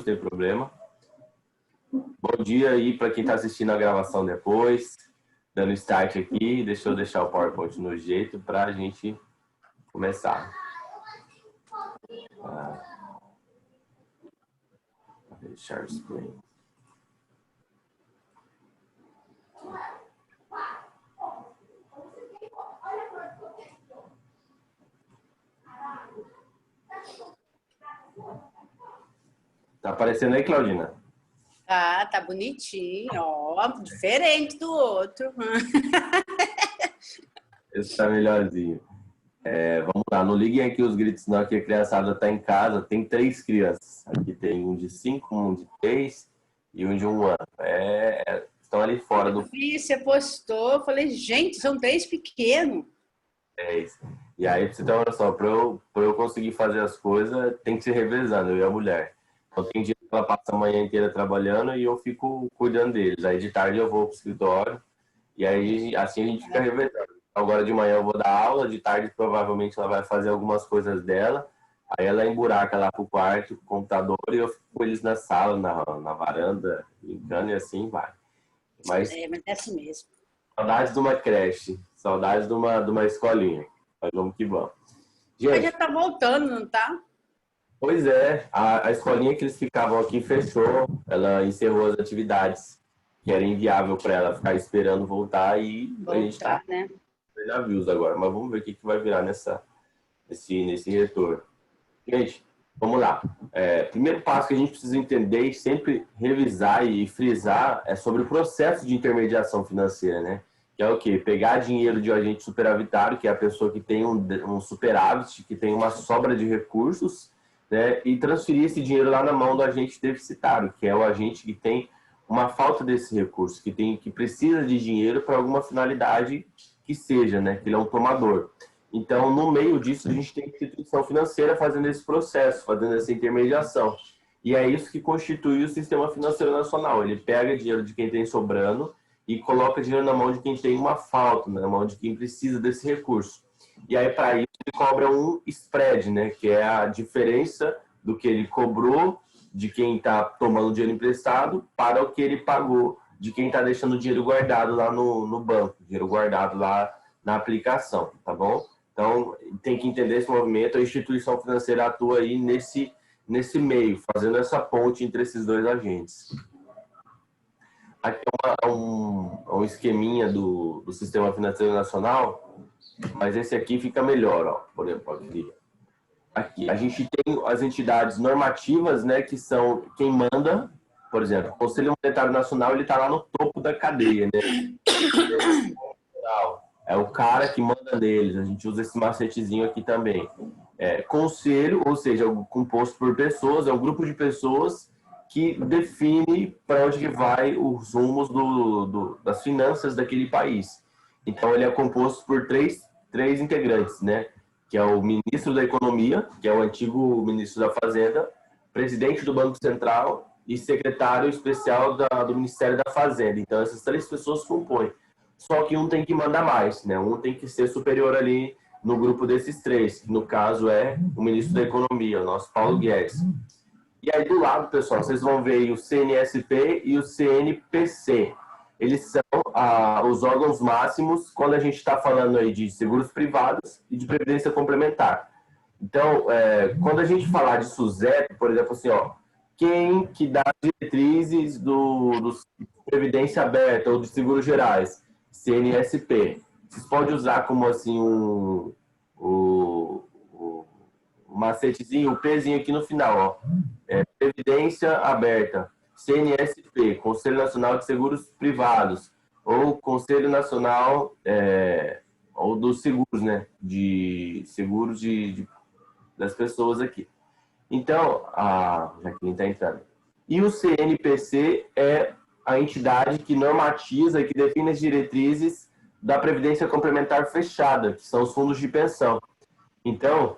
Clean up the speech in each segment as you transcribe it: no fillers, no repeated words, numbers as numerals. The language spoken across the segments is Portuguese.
tem problema. Bom dia aí para quem está assistindo a gravação depois, dando start aqui. Deixa eu deixar o PowerPoint no jeito para a gente começar. Share screen. Tá aparecendo aí, Claudina? Ah, tá bonitinho, ó, diferente do outro. Esse tá melhorzinho. Vamos lá, não liguem aqui os gritos não, que a criançada tá em casa. Tem 3 crianças. Aqui tem um de 5, um de 3 e um de 1 ano. Estão ali fora do... Você postou, eu falei, gente, são 3 pequenos. É isso. E aí, pra você ter uma noção, pra eu conseguir fazer as coisas, tem que se revezando, eu e a mulher. Então tem dia que ela passa a manhã inteira trabalhando e eu fico cuidando deles. Aí de tarde eu vou pro escritório e aí assim a gente fica revezando. Agora de manhã eu vou dar aula, de tarde provavelmente ela vai fazer algumas coisas dela. Aí ela emburaca lá pro quarto, pro computador, e eu fico com eles na sala, na varanda, brincando e assim vai. Mas é assim mesmo. Saudades de uma creche, saudades de uma escolinha. Mas vamos que vamos. Gente, mas já tá voltando, não tá? Pois é, a escolinha que eles ficavam aqui fechou, ela encerrou as atividades, que era inviável para ela ficar esperando voltar e a gente tá navios agora, mas vamos ver o que vai virar nesse retorno. Gente, vamos lá. Primeiro passo que a gente precisa entender e sempre revisar e frisar é sobre o processo de intermediação financeira, né? Que é o quê? Pegar dinheiro de um agente superavitário, que é a pessoa que tem um superávit, que tem uma sobra de recursos, né, e transferir esse dinheiro lá na mão do agente deficitário, que é o agente que tem uma falta desse recurso, que precisa de dinheiro para alguma finalidade que seja, né, que ele é um tomador. Então, no meio disso, a gente tem a instituição financeira fazendo esse processo, fazendo essa intermediação. E é isso que constitui o sistema financeiro nacional. Ele pega dinheiro de quem tem sobrando e coloca dinheiro na mão de quem tem uma falta, na mão de quem precisa desse recurso. E aí, para isso, ele cobra um spread, né? Que é a diferença do que ele cobrou de quem está tomando dinheiro emprestado para o que ele pagou de quem está deixando o dinheiro guardado lá no banco, dinheiro guardado lá na aplicação, tá bom? Então, tem que entender esse movimento. A instituição financeira atua aí nesse meio, fazendo essa ponte entre esses dois agentes. Aqui é um esqueminha do Sistema Financeiro Nacional, mas esse aqui fica melhor, ó. Por exemplo, aqui a gente tem as entidades normativas, né, que são quem manda. Por exemplo, o Conselho Monetário Nacional, ele está lá no topo da cadeia, né? É o cara que manda neles. A gente usa esse macetezinho aqui também. Conselho, ou seja, composto por pessoas, é um grupo de pessoas que define para onde que vai os rumos das finanças daquele país. Então, ele é composto por três integrantes, né? Que é o ministro da Economia, que é o antigo ministro da Fazenda, presidente do Banco Central e secretário especial do Ministério da Fazenda. Então, essas 3 pessoas compõem. Só que um tem que mandar mais, né? Um tem que ser superior ali no grupo desses 3, que no caso é o ministro da Economia, o nosso Paulo Guedes. E aí, do lado, pessoal, vocês vão ver aí o CNSP e o CNPC. Eles são os órgãos máximos quando a gente está falando aí de seguros privados e de previdência complementar. Então, quando a gente falar de SUSEP, por exemplo, assim, ó, quem que dá as diretrizes do previdência aberta ou de seguros gerais? CNSP. Vocês podem usar como assim o macetezinho, o Pzinho aqui no final, ó. Previdência aberta. CNSP, Conselho Nacional de Seguros Privados, ou Conselho Nacional ou dos seguros, né? De seguros das pessoas aqui. Então, a Jaqueline está entrando. E o CNPC é a entidade que normatiza e que define as diretrizes da Previdência Complementar Fechada, que são os fundos de pensão. Então,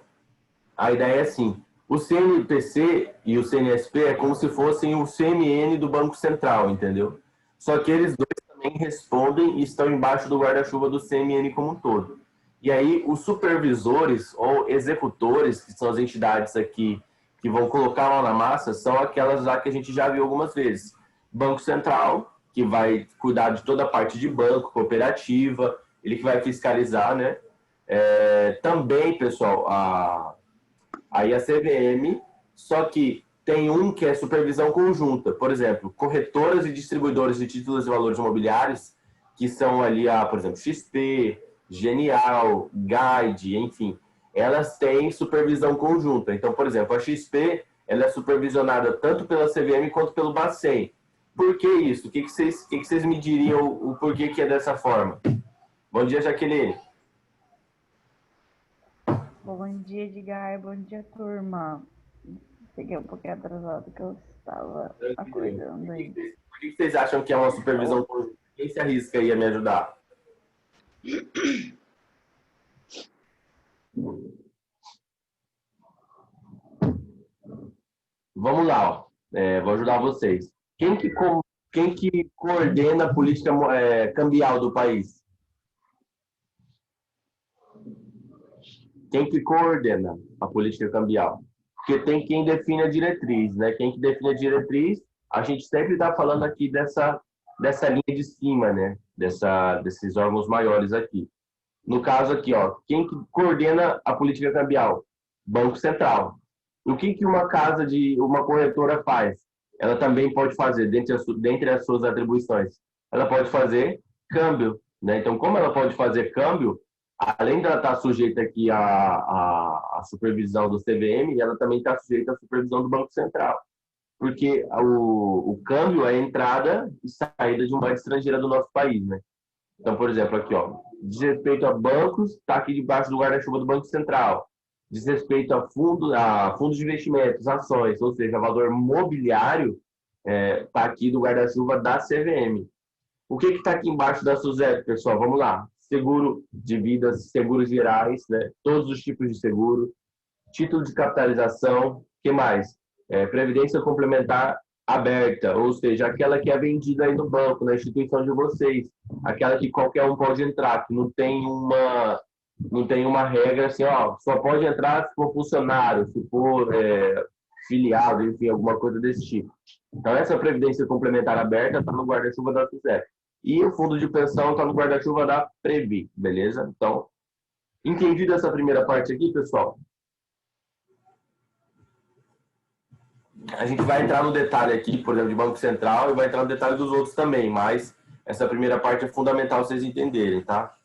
a ideia é assim, o CNPC e o CNSP é como se fossem o CMN do Banco Central, entendeu? Só que eles dois também respondem e estão embaixo do guarda-chuva do CMN como um todo. E aí, os supervisores ou executores, que são as entidades aqui que que vão colocar a mão na massa são aquelas lá que a gente já viu algumas vezes. Banco Central, que vai cuidar de toda a parte de banco, cooperativa, ele que vai fiscalizar, né? Também, pessoal, aí a CVM, só que tem um que é supervisão conjunta. Por exemplo, corretoras e distribuidores de títulos e valores imobiliários, que são ali, por exemplo, XP, Genial, Guide, enfim, elas têm supervisão conjunta. Então, por exemplo, a XP, ela é supervisionada tanto pela CVM quanto pelo Bacen. Por que isso? O que vocês me diriam o porquê que é dessa forma? Bom dia, Jaqueline. Bom dia, Edgar. Bom dia, turma. Cheguei um pouquinho atrasado, que eu estava acordando aí. Por que vocês acham que é uma supervisão conjunta? Quem se arrisca aí a me ajudar? Vamos lá, ó. Vou ajudar vocês. Quem que coordena a política cambial do país? Quem que coordena a política cambial? Porque tem quem define a diretriz, né? Quem que define a diretriz, a gente sempre está falando aqui dessa linha de cima, né? Desses órgãos maiores aqui. No caso aqui, ó, quem que coordena a política cambial? Banco Central. O que uma corretora faz? Ela também pode fazer, dentre as suas atribuições, ela pode fazer câmbio, né? Então, como ela pode fazer câmbio, além de ela estar sujeita aqui à supervisão do CVM, ela também está sujeita à supervisão do Banco Central. Porque o câmbio é a entrada e saída de uma moeda estrangeira do nosso país, né? Então, por exemplo, aqui, ó, diz respeito a bancos, está aqui debaixo do guarda-chuva do Banco Central. Diz respeito a fundos de investimentos, ações, ou seja, valor mobiliário, está aqui do guarda-chuva da CVM. O que está aqui embaixo da SUSEP, pessoal? Vamos lá. Seguro de vida, seguros gerais, né? Todos os tipos de seguro, título de capitalização, o que mais? Previdência complementar aberta, ou seja, aquela que é vendida aí no banco, na instituição de vocês, aquela que qualquer um pode entrar, que não tem uma regra assim, ó, só pode entrar se for funcionário, se for filiado, enfim, alguma coisa desse tipo. Então, essa previdência complementar aberta está no guarda-chuva da SUSEP. E o fundo de pensão está no guarda-chuva da Previ, beleza? Então, entendido essa primeira parte aqui, pessoal? A gente vai entrar no detalhe aqui, por exemplo, de Banco Central, e vai entrar no detalhe dos outros também, mas essa primeira parte é fundamental vocês entenderem, tá?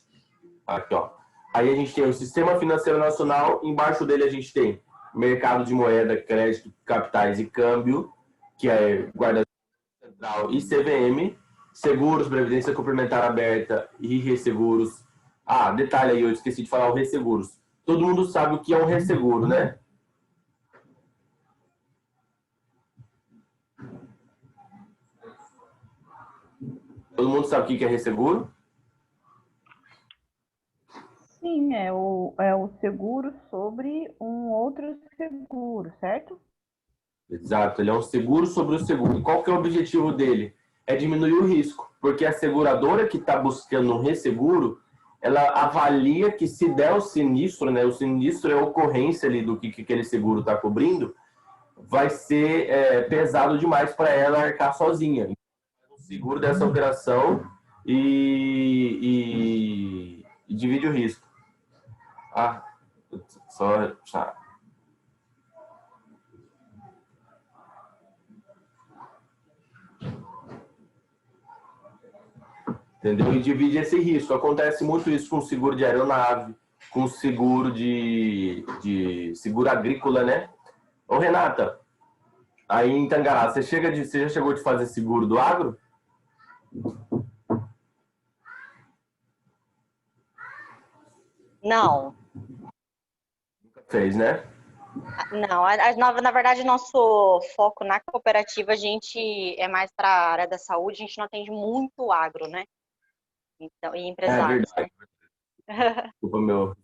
Aqui, ó. Aí a gente tem o Sistema Financeiro Nacional, embaixo dele a gente tem Mercado de Moeda, Crédito, Capitais e Câmbio, que é Guarda Central e CVM, Seguros, Previdência Complementar Aberta e Resseguros. Detalhe aí, eu esqueci de falar o Resseguros. Todo mundo sabe o que é um resseguro, né? Todo mundo sabe o que é resseguro? Sim, é o seguro sobre um outro seguro, certo? Exato, ele é um seguro sobre o seguro. E qual que é o objetivo dele? É diminuir o risco, porque a seguradora que está buscando um resseguro, ela avalia que se der o sinistro, né, o sinistro é a ocorrência ali do que aquele seguro está cobrindo, vai ser pesado demais para ela arcar sozinha. O seguro dessa operação e divide o risco. Só... Entendeu? E divide esse risco. Acontece muito isso com seguro de aeronave, com seguro de seguro agrícola, né? Ô, Renata, aí em Tangará, você já chegou de fazer seguro do agro? Não. Nunca fez, né? Não, na verdade, nosso foco na cooperativa, a gente é mais para a área da saúde, a gente não atende muito agro, né? Então, e empresários. É verdade. Desculpa, meu.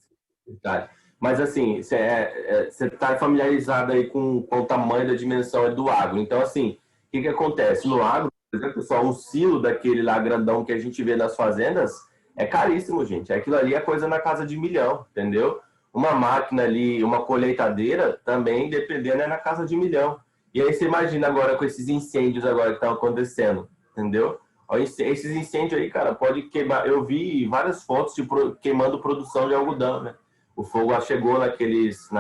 Verdade. Mas assim, você está familiarizado aí com o tamanho da dimensão do agro. Então, assim, o que acontece? No agro, por exemplo, só um silo daquele lá grandão que a gente vê nas fazendas é caríssimo, gente. Aquilo ali é coisa na casa de 1 milhão, entendeu? Uma máquina ali, uma colheitadeira, também, dependendo, é na casa de 1 milhão. E aí você imagina agora com esses incêndios agora que estão acontecendo, entendeu? Esses incêndios aí, cara, pode queimar. Eu vi várias fotos de queimando produção de algodão, né? O fogo chegou naqueles,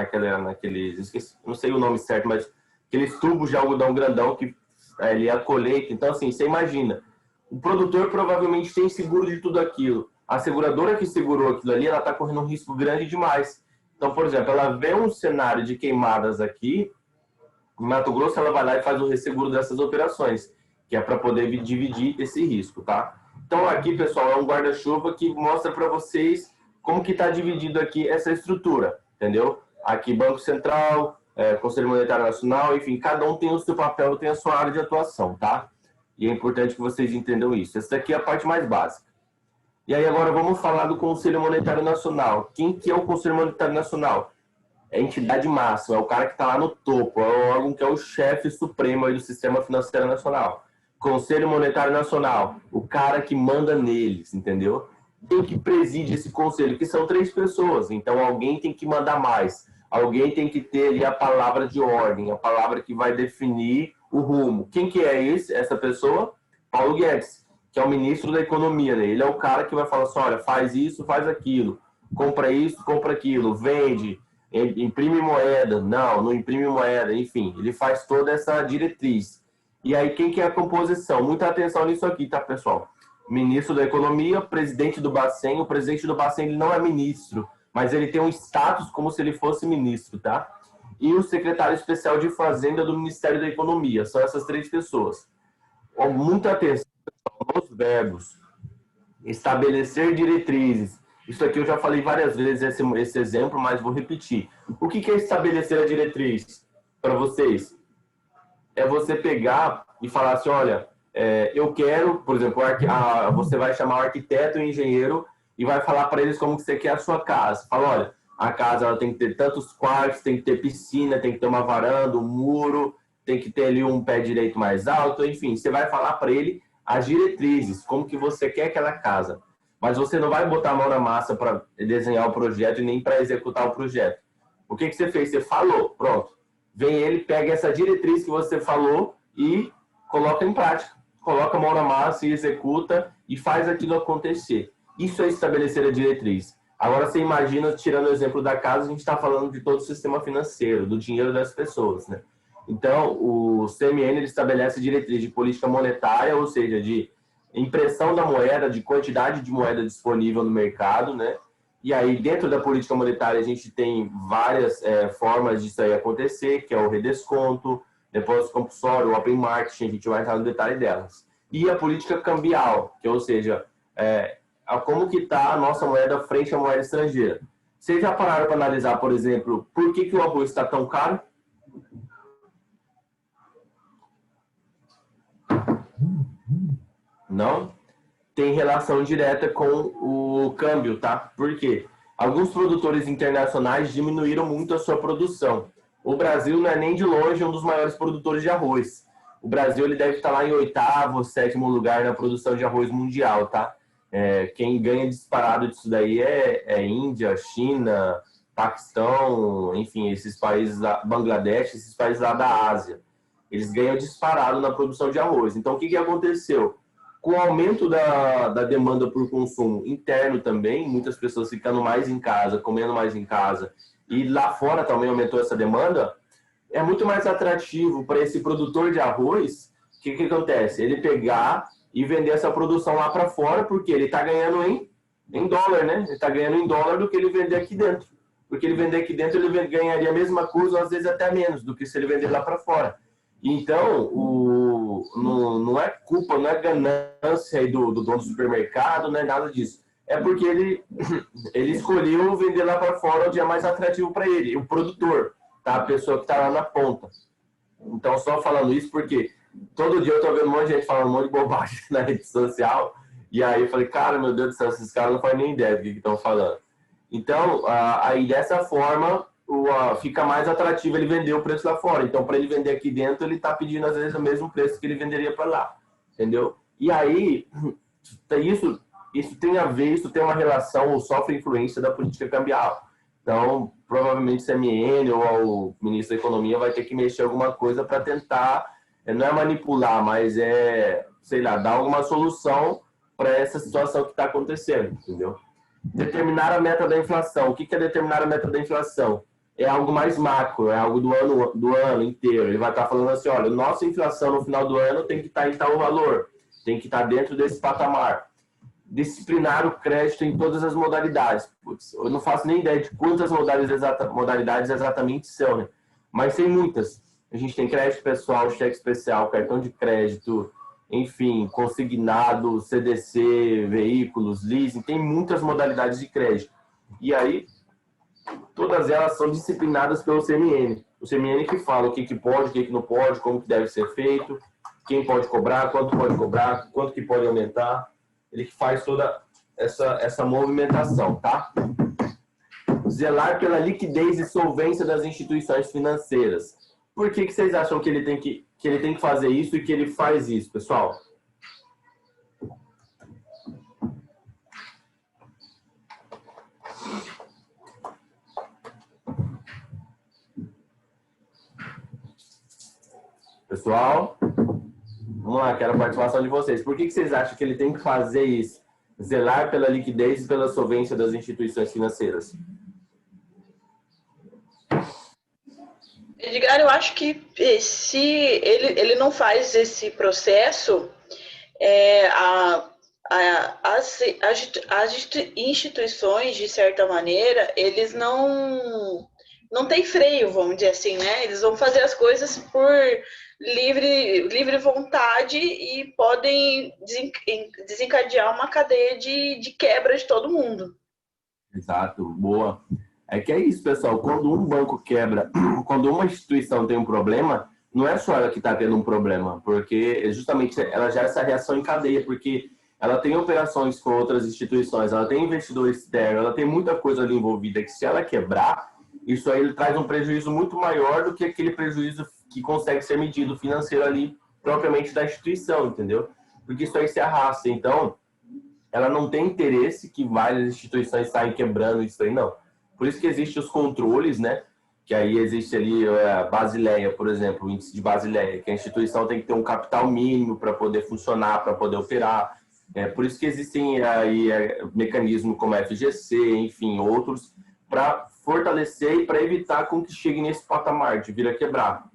esqueci, não sei o nome certo, mas aqueles tubos de algodão grandão que ali é a colheita. Então, assim, você imagina, o produtor provavelmente tem seguro de tudo aquilo. A seguradora que segurou aquilo ali, ela está correndo um risco grande demais. Então, por exemplo, ela vê um cenário de queimadas aqui, em Mato Grosso, ela vai lá e faz o resseguro dessas operações, que é para poder dividir esse risco, tá? Então, aqui, pessoal, é um guarda-chuva que mostra para vocês como que está dividido aqui essa estrutura, entendeu? Aqui, Banco Central, Conselho Monetário Nacional, enfim, cada um tem o seu papel, tem a sua área de atuação, tá? E é importante que vocês entendam isso. Essa daqui é a parte mais básica. E aí, agora, vamos falar do Conselho Monetário Nacional. Quem que é o Conselho Monetário Nacional? É a entidade máxima, é o cara que está lá no topo, é o órgão que é o chefe supremo aí do Sistema Financeiro Nacional. Conselho Monetário Nacional, o cara que manda neles, entendeu? Quem que preside esse conselho? Que são 3 pessoas, então alguém tem que mandar mais. Alguém tem que ter ali a palavra de ordem, a palavra que vai definir o rumo. Quem que é essa pessoa? Paulo Guedes, que é o ministro da Economia, né? Ele é o cara que vai falar assim, olha, faz isso, faz aquilo, compra isso, compra aquilo, vende, imprime moeda, não imprime moeda, enfim, ele faz toda essa diretriz. E aí, quem que é a composição? Muita atenção nisso aqui, tá, pessoal? Ministro da Economia, presidente do Bacen. O presidente do Bacen, ele não é ministro, mas ele tem um status como se ele fosse ministro, tá? E o secretário especial de Fazenda do Ministério da Economia. São essas 3 pessoas. Muita atenção nos verbos. Estabelecer diretrizes. Isso aqui eu já falei várias vezes, esse exemplo, mas vou repetir. O que é estabelecer a diretriz para vocês? É você pegar e falar assim, olha, eu quero, por exemplo, você vai chamar o arquiteto e o engenheiro e vai falar para eles como que você quer a sua casa. Fala, olha, a casa ela tem que ter tantos quartos, tem que ter piscina, tem que ter uma varanda, um muro, tem que ter ali um pé direito mais alto, enfim, você vai falar para ele as diretrizes, como que você quer aquela casa. Mas você não vai botar a mão na massa para desenhar o projeto e nem para executar o projeto. O que você fez? Você falou, pronto. Vem ele, pega essa diretriz que você falou e coloca em prática. Coloca a mão na massa e executa e faz aquilo acontecer. Isso é estabelecer a diretriz. Agora você imagina, tirando o exemplo da casa, a gente está falando de todo o sistema financeiro, do dinheiro das pessoas, né? Então, o CMN ele estabelece diretriz de política monetária, ou seja, de impressão da moeda, de quantidade de moeda disponível no mercado, né? E aí, dentro da política monetária, a gente tem várias formas disso aí acontecer, que é o redesconto, depósito compulsório, o open market, a gente vai entrar no detalhe delas. E a política cambial, que ou seja, como que está a nossa moeda frente à moeda estrangeira. Vocês já pararam para analisar, por exemplo, por que o arroz está tão caro? Não? Tem relação direta com o câmbio, tá? Por quê? Alguns produtores internacionais diminuíram muito a sua produção. O Brasil não é nem de longe um dos maiores produtores de arroz. O Brasil ele deve estar lá em 8º, 7º lugar na produção de arroz mundial, tá? Quem ganha disparado disso daí é Índia, China, Paquistão, enfim, esses países, Bangladesh, esses países lá da Ásia. Eles ganham disparado na produção de arroz. Então, o que aconteceu? Com o aumento da demanda por consumo interno também, muitas pessoas ficando mais em casa, comendo mais em casa, e lá fora também aumentou essa demanda, é muito mais atrativo para esse produtor de arroz. O que acontece? Ele pegar e vender essa produção lá para fora, porque ele está ganhando em dólar, né? Ele está ganhando em dólar do que ele vender aqui dentro. Porque ele vender aqui dentro, ele ganharia a mesma coisa, ou às vezes até menos, do que se ele vender lá para fora. Então, não é culpa, não é ganância aí do dono do supermercado, não é nada disso. É porque ele escolheu vender lá para fora onde é mais atrativo para ele, o produtor, tá? A pessoa que está lá na ponta. Então, só falando isso porque todo dia eu tô vendo um monte de gente falando um monte de bobagem na rede social, e aí eu falei, cara, meu Deus do céu, esses caras não fazem nem ideia do que estão falando. Então, aí dessa forma, fica mais atrativo ele vender o preço lá fora. Então, para ele vender aqui dentro, ele está pedindo, às vezes, o mesmo preço que ele venderia para lá. Entendeu? E aí, isso tem a ver, isso tem uma relação ou sofre influência da política cambial. Então, provavelmente o CMN ou o ministro da Economia vai ter que mexer alguma coisa para tentar, não é manipular, mas sei lá, dar alguma solução para essa situação que está acontecendo, entendeu? Determinar a meta da inflação. O que é determinar a meta da inflação? É algo mais macro, é algo do ano inteiro. Ele vai estar falando assim, olha, nossa inflação no final do ano tem que estar em tal valor, tem que estar dentro desse patamar. Disciplinar o crédito em todas as modalidades. Putz, eu não faço nem ideia de quantas modalidades exatamente são, né? Mas tem muitas. A gente tem crédito pessoal, cheque especial, cartão de crédito, enfim, consignado, CDC, veículos, leasing, tem muitas modalidades de crédito. E aí, todas elas são disciplinadas pelo CMN. O CMN que fala o que pode, o que não pode, como que deve ser feito, quem pode cobrar, quanto que pode aumentar. Ele que faz toda essa movimentação, tá? Zelar pela liquidez e solvência das instituições financeiras. Por que vocês acham que ele tem que fazer isso e que ele faz isso, pessoal? Pessoal, vamos lá, quero a participação de vocês. Por que vocês acham que ele tem que fazer isso? Zelar pela liquidez e pela solvência das instituições financeiras. Edgar, eu acho que se ele não faz esse processo, as instituições, de certa maneira, eles não têm freio, vamos dizer assim, né? Eles vão fazer as coisas por livre vontade e podem desencadear uma cadeia de quebra de todo mundo. Exato, boa. É que é isso, pessoal. Quando um banco quebra, quando uma instituição tem um problema, não é só ela que está tendo um problema, porque justamente ela gera essa reação em cadeia, porque ela tem operações com outras instituições, ela tem investidor externo, ela tem muita coisa ali envolvida, que se ela quebrar, isso aí ele traz um prejuízo muito maior do que aquele prejuízo que consegue ser medido financeiro ali, propriamente da instituição, entendeu? Porque isso aí se arrasta. Então, ela não tem interesse que várias instituições saiam quebrando isso aí, não. Por isso que existem os controles, né? Que aí existe ali a Basileia, por exemplo, o índice de Basileia, que a instituição tem que ter um capital mínimo para poder funcionar, para poder operar. Por isso que existem aí mecanismos como a FGC, enfim, outros, para fortalecer e para evitar com que chegue nesse patamar de vir a quebrar.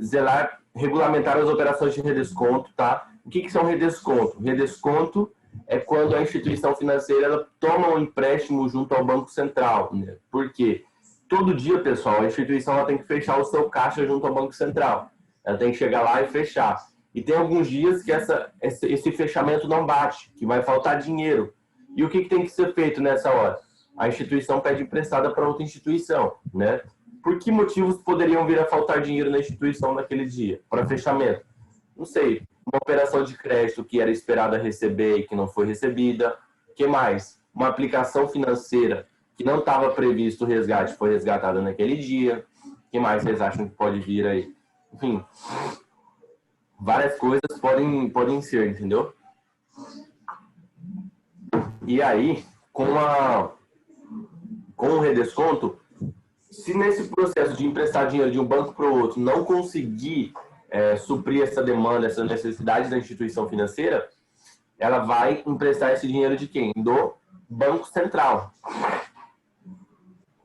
Zelar, regulamentar as operações de redesconto, tá? O que são redesconto? Redesconto é quando a instituição financeira ela toma um empréstimo junto ao Banco Central, né? Por quê? Todo dia, pessoal, a instituição ela tem que fechar o seu caixa junto ao Banco Central. Ela tem que chegar lá e fechar. E tem alguns dias que esse fechamento não bate, que vai faltar dinheiro. E o que tem que ser feito nessa hora? A instituição pede emprestada para outra instituição, né? Por que motivos poderiam vir a faltar dinheiro na instituição naquele dia, para fechamento? Não sei, uma operação de crédito que era esperada receber e que não foi recebida. O que mais? Uma aplicação financeira que não estava previsto o resgate, foi resgatada naquele dia. O que mais vocês acham que pode vir aí? Enfim, várias coisas podem ser, entendeu? E aí, com o redesconto, se nesse processo de emprestar dinheiro de um banco para o outro não conseguir suprir essa demanda, essa necessidade da instituição financeira, ela vai emprestar esse dinheiro de quem? Do Banco Central.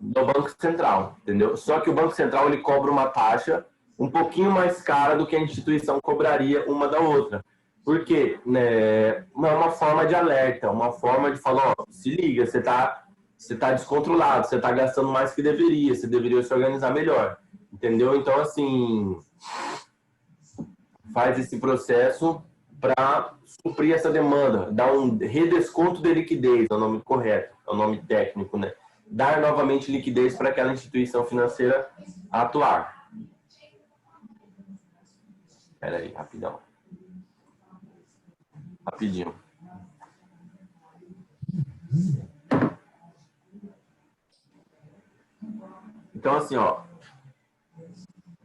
Do Banco Central, entendeu? Só que o Banco Central ele cobra uma taxa um pouquinho mais cara do que a instituição cobraria uma da outra. Por quê? É uma forma de alerta, uma forma de falar, ó, se liga, você tá descontrolado, você está gastando mais que deveria, você deveria se organizar melhor, entendeu? Então, assim, faz esse processo para suprir essa demanda, dar um redesconto de liquidez, é o nome correto, é o nome técnico, né? Dar novamente liquidez para aquela instituição financeira atuar. Espera aí, rapidão. Rapidinho. Então, assim, ó,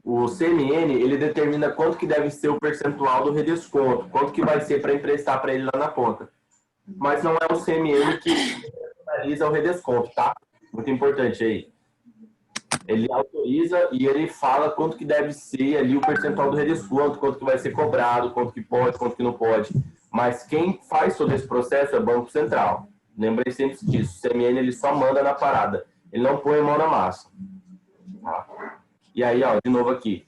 o CMN, ele determina quanto que deve ser o percentual do redesconto, quanto que vai ser para emprestar para ele lá na ponta. Mas não é o CMN que realiza o redesconto, tá? muito importante aí. Ele autoriza e ele fala quanto que deve ser ali o percentual do redesconto, quanto que vai ser cobrado, quanto que pode, quanto que não pode. Mas quem faz todo esse processo é o Banco Central. Lembrem sempre disso. O CMN ele só manda na parada. Ele não põe a mão na massa. E aí, ó, de novo aqui.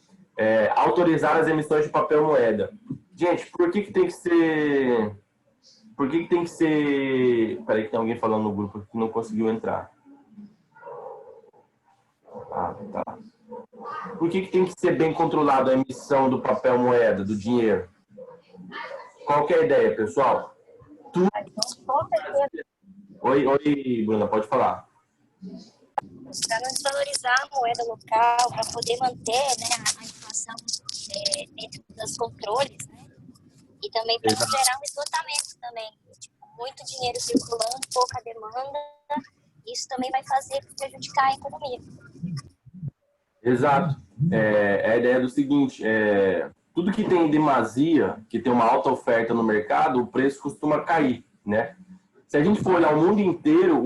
Autorizar as emissões de papel moeda. Gente, por que tem que ser... Por que tem que ser... Peraí que tem alguém falando no grupo que não conseguiu entrar. Tá. Por que tem que ser bem controlado a emissão do papel moeda, do dinheiro? Qual que é a ideia, pessoal? Oi, Bruna, pode falar. Para não desvalorizar a moeda local, para poder manter, né, a inflação dentro dos controles, né? E também para não gerar um esgotamento também. Tipo, muito dinheiro circulando, pouca demanda, isso também vai fazer prejudicar a economia. Exato. A ideia do seguinte, tudo que tem demasia, que tem uma alta oferta no mercado, o preço costuma cair, né? Se a gente for olhar o mundo inteiro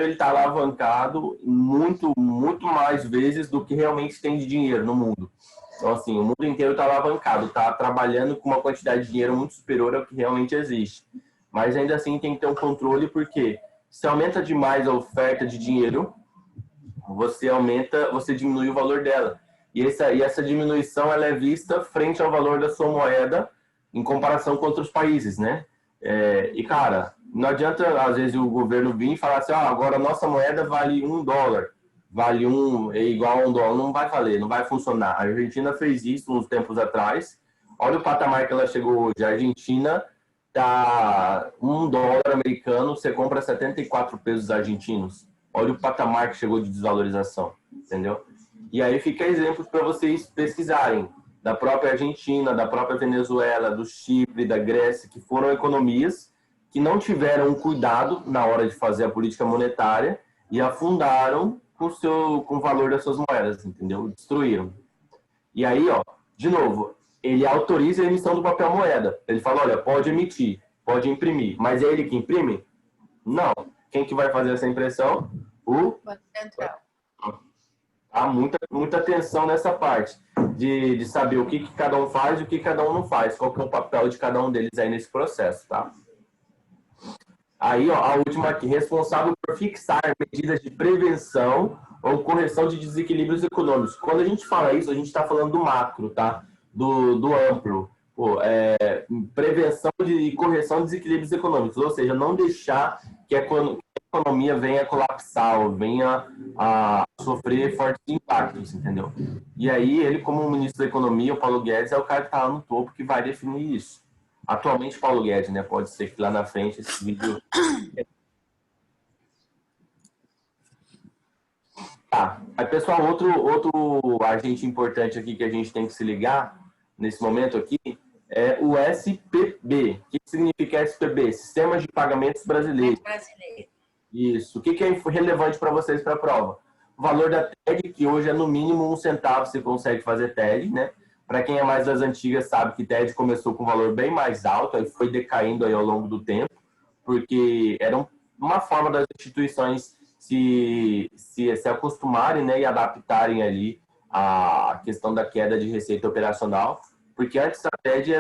ele está alavancado muito, muito mais vezes do que realmente tem de dinheiro no mundo. Então, assim, o mundo inteiro está alavancado, está trabalhando com uma quantidade de dinheiro muito superior ao que realmente existe. Mas ainda assim tem que ter um controle, porque se aumenta demais a oferta de dinheiro, você diminui o valor dela. E essa diminuição ela é vista frente ao valor da sua moeda em comparação com outros países, né? E, cara, não adianta, às vezes, o governo vir e falar assim, agora a nossa moeda vale $1, é igual a $1. Não vai valer, não vai funcionar. A Argentina fez isso uns tempos atrás. Olha o patamar que ela chegou hoje. A Argentina tá $1 americano, você compra 74 pesos argentinos. Olha o patamar que chegou de desvalorização, entendeu? E aí fica exemplos para vocês pesquisarem, da própria Argentina, da própria Venezuela, do Chipre, da Grécia, que foram economias que não tiveram cuidado na hora de fazer a política monetária e afundaram com o valor das suas moedas, entendeu? Destruíram. E aí, ó, de novo, ele autoriza a emissão do papel moeda. Ele fala, olha, pode emitir, pode imprimir, mas é ele que imprime? Não. Quem que vai fazer essa impressão? O Banco Central. Há muita atenção nessa parte de saber o que cada um faz e o que cada um não faz, qual que é o papel de cada um deles aí nesse processo, tá? Aí, ó, a última aqui, responsável por fixar medidas de prevenção ou correção de desequilíbrios econômicos. Quando a gente fala isso, a gente está falando do macro, tá? Do amplo. Prevenção e correção de desequilíbrios econômicos, ou seja, não deixar que a economia venha a colapsar ou venha a sofrer fortes impactos, entendeu? E aí, ele, como ministro da Economia, o Paulo Guedes, é o cara que está lá no topo que vai definir isso. Atualmente, Paulo Guedes, né? Pode ser que lá na frente esse vídeo... Tá. Aí, pessoal, outro agente importante aqui que a gente tem que se ligar nesse momento aqui é o SPB. O que significa SPB? Sistemas de Pagamentos Brasileiros. Isso. O que é relevante para vocês para a prova? O valor da TED, que hoje é no mínimo 1 centavo, você consegue fazer TED, né? Para quem é mais das antigas sabe que TED começou com um valor bem mais alto e foi decaindo aí ao longo do tempo, porque era uma forma das instituições se acostumarem, né, e adaptarem ali a questão da queda de receita operacional, porque antes a TED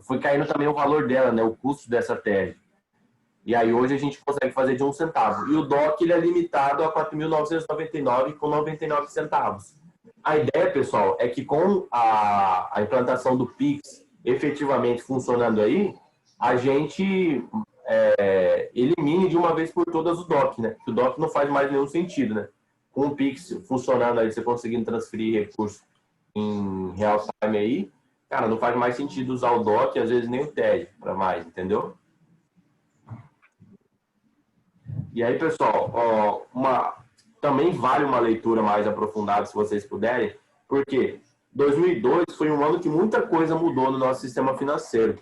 foi caindo também o valor dela, né, o custo dessa TED. E aí hoje a gente consegue fazer de 1 centavo. E o DOC ele é limitado a 4.999,99 centavos. A ideia, pessoal, é que com a implantação do Pix efetivamente funcionando aí, a gente elimine de uma vez por todas o DOC, né? O DOC não faz mais nenhum sentido, né? Com o Pix funcionando aí, você conseguindo transferir recursos em real time aí, cara, não faz mais sentido usar o DOC, às vezes nem o TED para mais, entendeu? E aí, pessoal, também vale uma leitura mais aprofundada, se vocês puderem, porque 2002 foi um ano que muita coisa mudou no nosso sistema financeiro.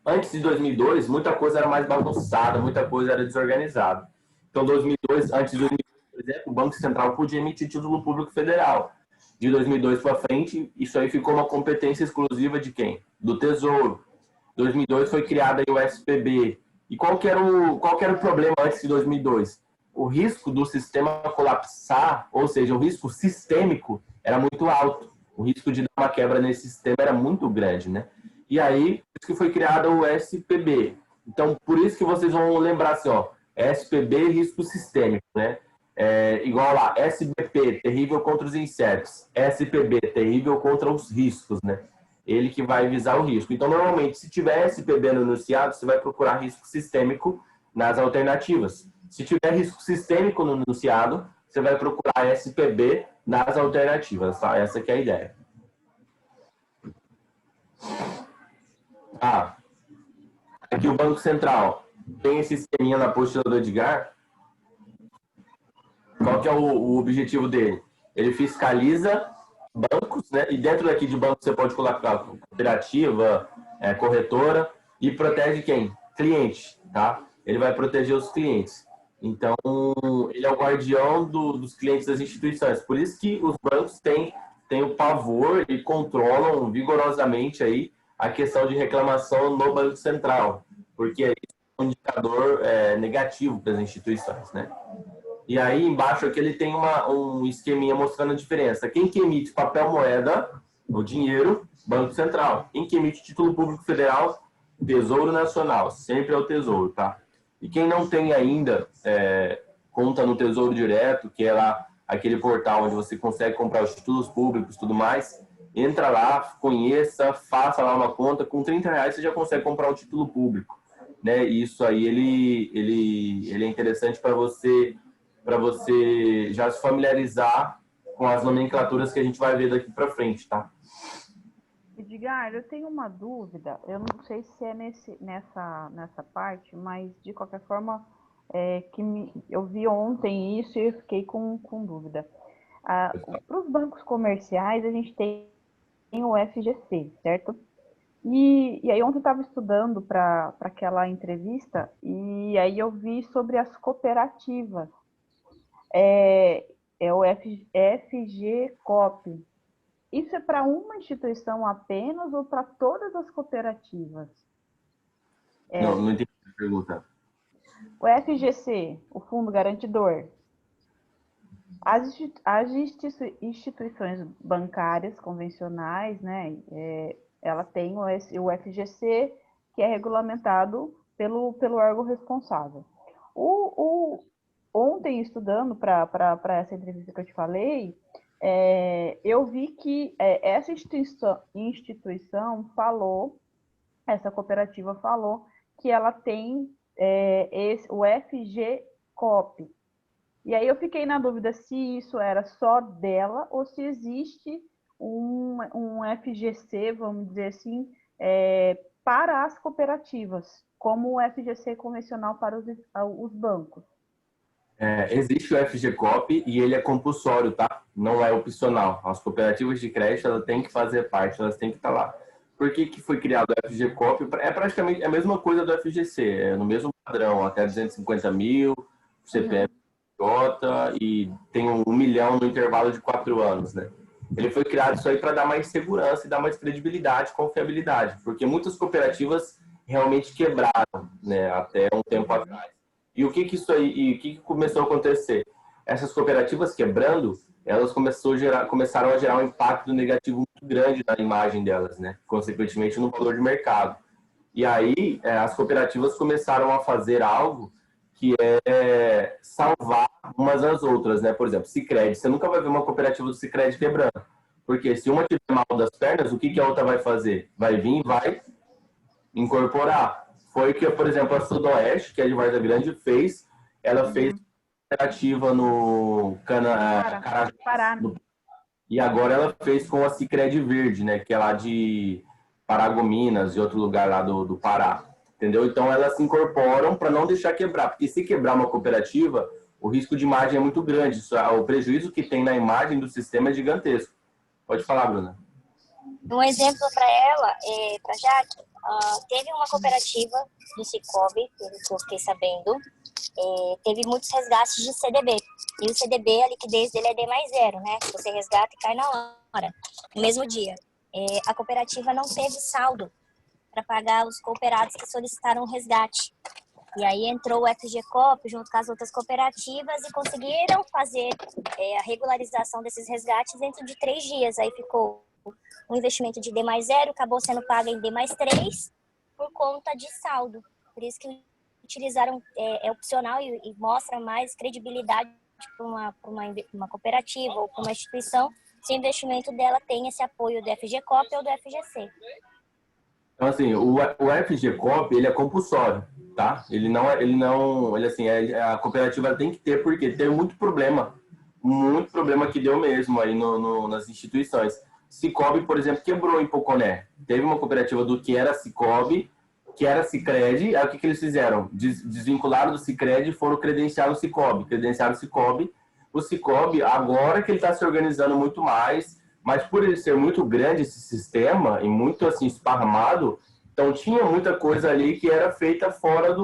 Antes de 2002, muita coisa era mais bagunçada, muita coisa era desorganizada. Então, antes de 2002, por exemplo, o Banco Central podia emitir título público federal. De 2002 para frente, isso aí ficou uma competência exclusiva de quem? Do Tesouro. Em 2002 foi criada aí o SPB. E qual que era o problema antes de 2002? o risco do sistema colapsar, ou seja, o risco sistêmico era muito alto. O risco de dar uma quebra nesse sistema era muito grande, né? E aí, por isso que foi criado o SPB. Então, por isso que vocês vão lembrar assim, ó, SPB, risco sistêmico, né? Igual lá, SBP, terrível contra os insetos. SPB, terrível contra os riscos, né? Ele que vai visar o risco. Então, normalmente, se tiver SPB no enunciado, você vai procurar risco sistêmico nas alternativas. Se tiver risco sistêmico no enunciado, você vai procurar SPB nas alternativas, tá? Essa que é a ideia. Aqui o Banco Central tem esse esqueminha na apostila do Edgar. Qual que é o objetivo dele? Ele fiscaliza bancos, né? E dentro daqui de banco você pode colocar cooperativa, corretora, e protege quem? Cliente, tá? Ele vai proteger os clientes. Então, ele é o guardião dos clientes das instituições. Por isso que os bancos têm o pavor e controlam vigorosamente aí a questão de reclamação no Banco Central, porque é um indicador negativo para as instituições, né? E aí, embaixo aqui, ele tem um esqueminha mostrando a diferença. Quem que emite papel moeda, o dinheiro, Banco Central. Quem que emite título público federal, Tesouro Nacional. Sempre é o Tesouro, tá? E quem não tem ainda conta no Tesouro Direto, que é lá aquele portal onde você consegue comprar os títulos públicos e tudo mais, entra lá, conheça, faça lá uma conta. Com R$30 você já consegue comprar um título público, né? E isso aí, ele é interessante para você já se familiarizar com as nomenclaturas que a gente vai ver daqui para frente, tá? Edgar, eu tenho uma dúvida, eu não sei se é nessa parte, mas de qualquer forma, eu vi ontem isso e eu fiquei com dúvida. Para os bancos comerciais, a gente tem o FGC, certo? E aí ontem eu estava estudando para aquela entrevista e aí eu vi sobre as cooperativas. É o FGCOP. Isso é para uma instituição apenas ou para todas as cooperativas? Não entendi a pergunta. O FGC, o Fundo Garantidor. As instituições bancárias convencionais, né, ela tem o FGC, que é regulamentado pelo órgão responsável. Ontem, estudando para essa entrevista que eu te falei, eu vi que essa instituição falou, essa cooperativa falou, que ela tem o FGCOP. E aí eu fiquei na dúvida se isso era só dela ou se existe um FGC, vamos dizer assim, para as cooperativas, como o FGC convencional para os bancos. Existe o FGCOP e ele é compulsório, tá? Não é opcional. As cooperativas de crédito, elas têm que fazer parte, elas têm que estar lá. Por que foi criado o FGCOP? É praticamente a mesma coisa do FGC, é no mesmo padrão, até 250 mil, CPF e tem 1 milhão no intervalo de 4 anos, né? Ele foi criado isso aí para dar mais segurança e dar mais credibilidade, confiabilidade, porque muitas cooperativas realmente quebraram, né, até um tempo atrás. E o que começou a acontecer? Essas cooperativas quebrando, elas começaram a gerar um impacto negativo muito grande na imagem delas, né? Consequentemente no valor de mercado. E aí as cooperativas começaram a fazer algo que é salvar umas às outras, né? Por exemplo, Sicredi. Você nunca vai ver uma cooperativa do Sicredi quebrando. Porque se uma tiver mal das pernas, o que a outra vai fazer? Vai vir e vai incorporar. Foi que, por exemplo, a Sudoeste, que é de Varda Grande, fez. Ela fez cooperativa no Pará. E agora ela fez com a Sicredi Verde, né? Que é lá de Paragominas, e outro lugar lá do Pará. Entendeu? Então, elas se incorporam para não deixar quebrar. Porque se quebrar uma cooperativa, o risco de imagem é muito grande. O prejuízo que tem na imagem do sistema é gigantesco. Pode falar, Bruna. Um exemplo para ela, para Jaque, teve uma cooperativa do Cicobi, pelo que eu fiquei sabendo, teve muitos resgates de CDB. E o CDB, a liquidez dele é D+0, né? Você resgata e cai na hora, no mesmo dia. A cooperativa não teve saldo para pagar os cooperados que solicitaram o resgate. E aí entrou o FGCOP junto com as outras cooperativas e conseguiram fazer a regularização desses resgates dentro de 3 dias. Aí ficou um investimento de D+0, acabou sendo pago em D+3 por conta de saldo. Por isso que utilizaram, é opcional e mostra mais credibilidade para uma cooperativa ou para uma instituição se o investimento dela tem esse apoio do FGCOP ou do FGC. Então, assim, o FGCOP, ele é compulsório, tá? A cooperativa tem que ter, porque teve muito problema que deu mesmo aí nas instituições. Cicobi, por exemplo, quebrou em Poconé. Teve uma cooperativa do que era Cicobi, que era Sicredi, aí o que eles fizeram? Desvincularam do Sicredi e foram credenciar o Cicobi. Credenciaram o Cicobi. O Cicobi, agora que ele está se organizando muito mais, mas por ele ser muito grande esse sistema e muito assim esparramado, então tinha muita coisa ali que era feita fora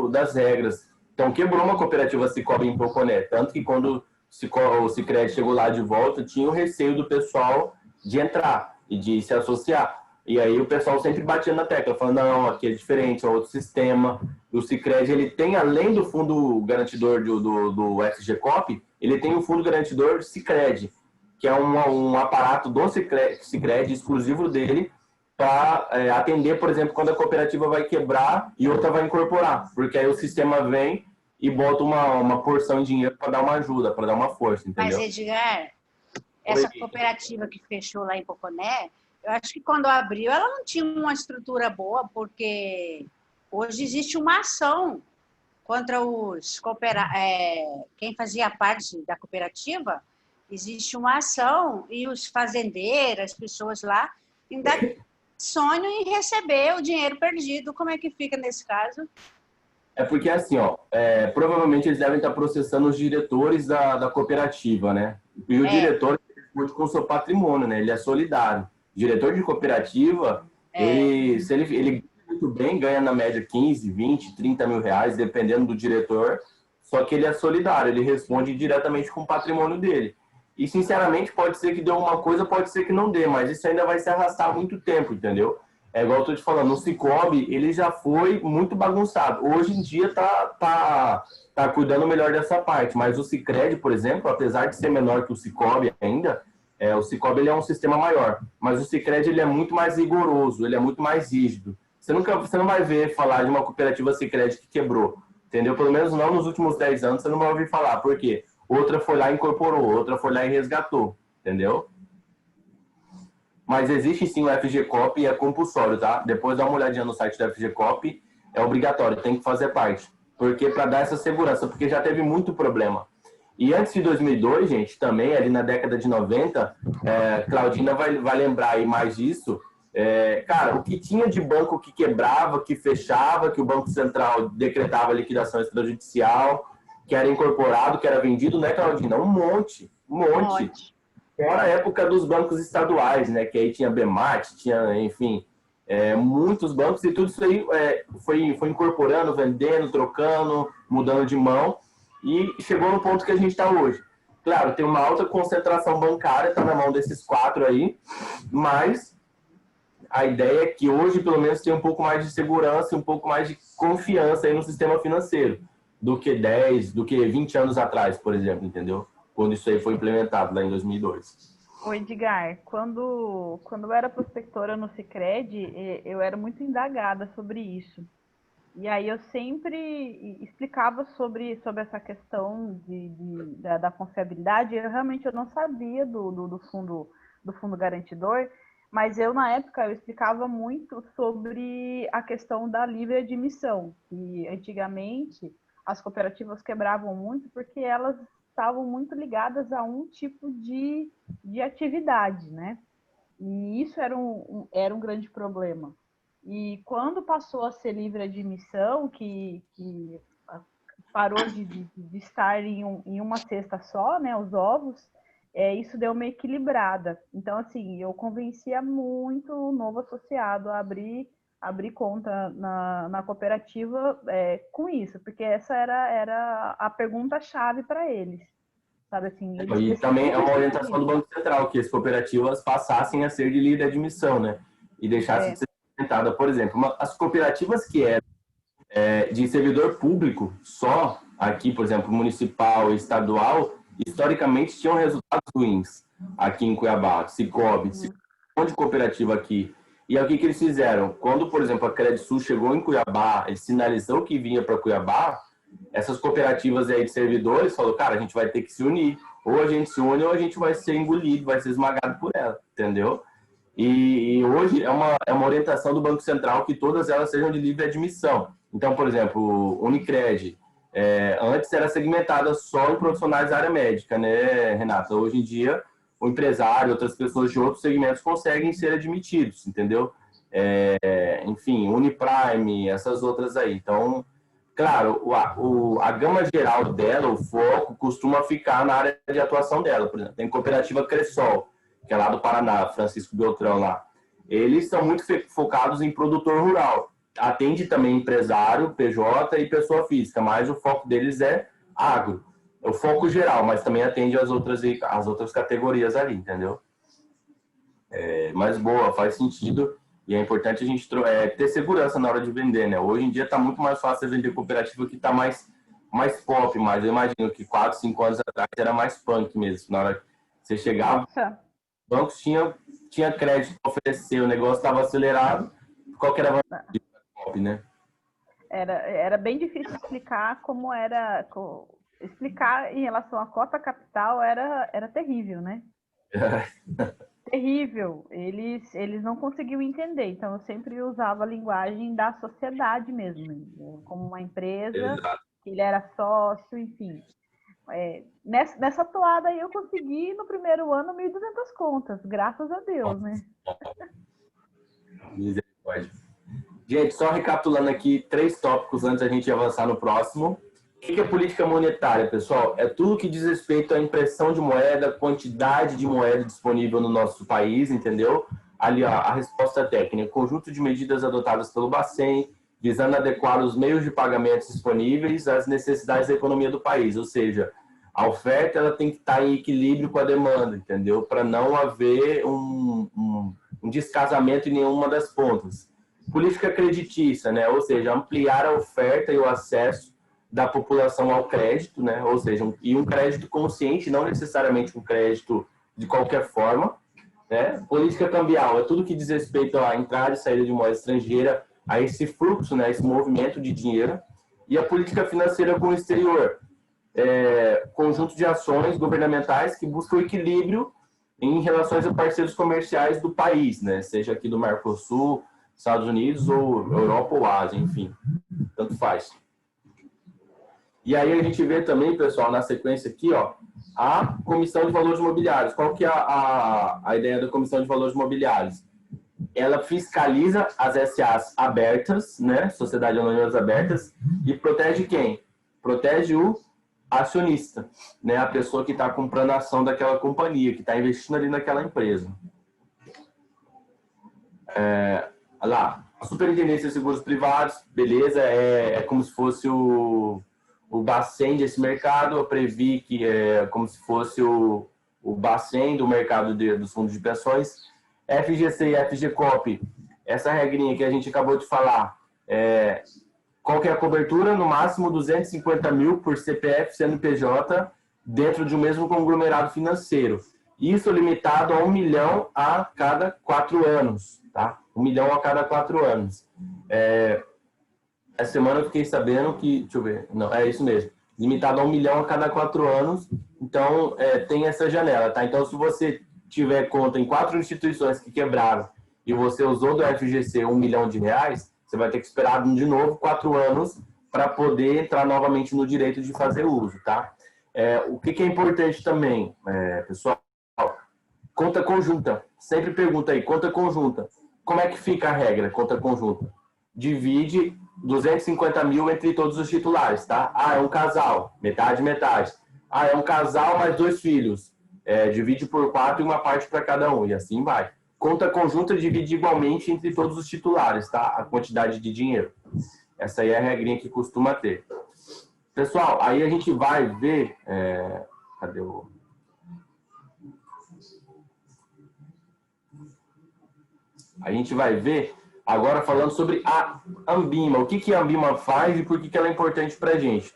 das regras. Então quebrou uma cooperativa Cicobi em Poconé, tanto que quando o Sicredi chegou lá de volta, tinha o receio do pessoal de entrar e de se associar. E aí o pessoal sempre batia na tecla, falando, não, aqui é diferente, é outro sistema. O Sicredi, ele tem, além do fundo garantidor do FGCOP, ele tem o fundo garantidor Sicredi, que é um aparato do Sicredi, exclusivo dele, para atender, por exemplo, quando a cooperativa vai quebrar e outra vai incorporar. Porque aí o sistema vem e bota uma porção de dinheiro para dar uma ajuda, para dar uma força, entendeu? Mas, Edgar, essa cooperativa que fechou lá em Poconé, eu acho que quando abriu, ela não tinha uma estrutura boa, porque hoje existe uma ação contra quem fazia parte da cooperativa, existe uma ação e os fazendeiros, as pessoas lá, ainda sonham em receber o dinheiro perdido. Como é que fica nesse caso? É porque assim, provavelmente eles devem estar processando os diretores da cooperativa, né? E o diretor responde com o seu patrimônio, né? Ele é solidário. Diretor de cooperativa, ele ganha muito bem, ganha na média 15, 20, 30 mil reais, dependendo do diretor, só que ele é solidário, ele responde diretamente com o patrimônio dele. E, sinceramente, pode ser que dê uma coisa, pode ser que não dê, mas isso ainda vai se arrastar há muito tempo, entendeu? É igual eu tô te falando, o Cicobi, ele já foi muito bagunçado. Hoje em dia tá cuidando melhor dessa parte, mas o Sicredi, por exemplo, apesar de ser menor que o Cicobi ainda, o Cicobi ele é um sistema maior, mas o Sicredi ele é muito mais rigoroso, ele é muito mais rígido. Você não vai ver falar de uma cooperativa Sicredi que quebrou, entendeu? Pelo menos não nos últimos 10 anos você não vai ouvir falar. Por quê? Outra foi lá e incorporou, outra foi lá e resgatou, entendeu? Mas existe sim o FGCOP e é compulsório, tá? Depois dá uma olhadinha no site do FGCOP, é obrigatório, tem que fazer parte. Porque para dar essa segurança, porque já teve muito problema. E antes de 2002, gente, também, ali na década de 90, Claudina vai lembrar aí mais disso, cara, o que tinha de banco que quebrava, que fechava, que o Banco Central decretava liquidação extrajudicial, que era incorporado, que era vendido, né, Claudina? Um monte. Fora a época dos bancos estaduais, né, que aí tinha BMAT, tinha, enfim, muitos bancos, e tudo isso aí foi incorporando, vendendo, trocando, mudando de mão, e chegou no ponto que a gente está hoje. Claro, tem uma alta concentração bancária, está na mão desses 4 aí, mas a ideia é que hoje, pelo menos, tem um pouco mais de segurança, um pouco mais de confiança aí no sistema financeiro do que 20 anos atrás, por exemplo, entendeu? Quando isso aí foi implementado lá em 2002. Ô Edgar, quando eu era prospectora no Sicredi, eu era muito indagada sobre isso. E aí eu sempre explicava sobre essa questão da confiabilidade. Eu realmente não sabia do fundo garantidor, mas na época eu explicava muito sobre a questão da livre admissão. E antigamente as cooperativas quebravam muito porque elas estavam muito ligadas a um tipo de atividade, né? E isso era um grande problema. E quando passou a ser livre admissão, que parou de estar em uma cesta só, né, os ovos, isso deu uma equilibrada. Então, assim, eu convencia muito o novo associado a abrir conta na cooperativa com isso, porque essa era a pergunta-chave para eles. Sabe, assim, e também é uma orientação do Banco Central, que as cooperativas passassem a ser de livre admissão, né? E deixassem de ser implementada. Por exemplo, as cooperativas que eram De servidor público, só aqui, por exemplo, municipal e estadual, historicamente tinham resultados ruins aqui em Cuiabá, Cicobi, um monte de cooperativa aqui. E aí o que eles fizeram? Quando, por exemplo, a Credisul chegou em Cuiabá e sinalizou que vinha para Cuiabá, essas cooperativas aí de servidores falaram, cara, a gente vai ter que se unir. Ou a gente se une ou a gente vai ser engolido, vai ser esmagado por ela, entendeu? E hoje é uma orientação do Banco Central que todas elas sejam de livre admissão. Então, por exemplo, o Unicred, antes era segmentada só em profissionais da área médica, né, Renata? Hoje em dia, o empresário, outras pessoas de outros segmentos conseguem ser admitidos, entendeu? Enfim, Uniprime, essas outras aí. Então, claro, a gama geral dela, o foco, costuma ficar na área de atuação dela. Por exemplo, tem cooperativa Cressol, que é lá do Paraná, Francisco Beltrão lá. Eles são muito focados em produtor rural. Atende também empresário, PJ e pessoa física, mas o foco deles é agro. É o foco geral, mas também atende as outras categorias ali, entendeu? Mas boa, faz sentido. E é importante a gente ter segurança na hora de vender, né? Hoje em dia está muito mais fácil vender cooperativa que está mais pop, mas eu imagino que 4, 5 anos atrás era mais punk mesmo. Na hora que você chegava, bancos tinha crédito para oferecer, o negócio estava acelerado, qual que era a vantagem de pop, né? Era bem difícil explicar como era... Explicar em relação à cota capital era terrível, né? Terrível. Eles não conseguiam entender. Então, eu sempre usava a linguagem da sociedade mesmo. Como uma empresa, ele era sócio, enfim. Nessa toada aí, eu consegui, no primeiro ano, 1.200 contas. Graças a Deus, né? Misericórdia. Gente, só recapitulando aqui 3 tópicos antes da gente avançar no próximo. O que é política monetária, pessoal? É tudo que diz respeito à impressão de moeda, quantidade de moeda disponível no nosso país, entendeu? Ali, ó, a resposta técnica. Conjunto de medidas adotadas pelo Bacen, visando adequar os meios de pagamentos disponíveis às necessidades da economia do país. Ou seja, a oferta ela tem que estar em equilíbrio com a demanda, entendeu? Para não haver um descasamento em nenhuma das pontas. Política creditícia, né? Ou seja, ampliar a oferta e o acesso da população ao crédito, né? Ou seja, um crédito consciente, não necessariamente um crédito de qualquer forma, né? Política cambial é tudo que diz respeito à entrada e saída de moeda estrangeira, a esse fluxo, né? Esse movimento de dinheiro. E a política financeira com o exterior, conjunto de ações governamentais que buscam equilíbrio em relações a parceiros comerciais do país, né? Seja aqui do Mercosul, Estados Unidos ou Europa ou Ásia, enfim, tanto faz. E aí a gente vê também, pessoal, na sequência aqui, ó, a Comissão de Valores Mobiliários. Qual que é a ideia da Comissão de Valores Mobiliários? Ela fiscaliza as SAs abertas, né, Sociedade Anônimas Abertas, e protege quem? Protege o acionista, né, a pessoa que está comprando a ação daquela companhia, que está investindo ali naquela empresa. Lá, a Superintendência de Seguros Privados, beleza, é como se fosse o Bacen desse mercado. A Previc é como se fosse o Bacen do mercado dos fundos de pensões. FGC e FGCOP, essa regrinha que a gente acabou de falar, qual que é a cobertura? No máximo 250 mil por CPF, CNPJ, dentro de um mesmo conglomerado financeiro. Isso limitado a 1 milhão a cada 4 anos, tá? 1 milhão a cada 4 anos. Essa semana eu fiquei sabendo que, deixa eu ver, não, é isso mesmo, limitado a 1 milhão a cada 4 anos, então tem essa janela, tá? Então, se você tiver conta em 4 instituições que quebraram e você usou do FGC 1 milhão de reais, você vai ter que esperar de novo 4 anos para poder entrar novamente no direito de fazer uso, tá? O que é importante também, pessoal, conta conjunta. Sempre pergunta aí, conta conjunta. Como é que fica a regra, conta conjunta? Divide 250 mil entre todos os titulares, tá? É um casal, metade, metade. É um casal mais 2 filhos. Divide por 4 e uma parte para cada um, e assim vai. Conta conjunta divide igualmente entre todos os titulares, tá? A quantidade de dinheiro. Essa aí é a regrinha que costuma ter. Pessoal, aí a gente vai ver... cadê o... A gente vai ver Agora, falando sobre a Ambima. O que a Ambima faz e por que ela é importante para a gente?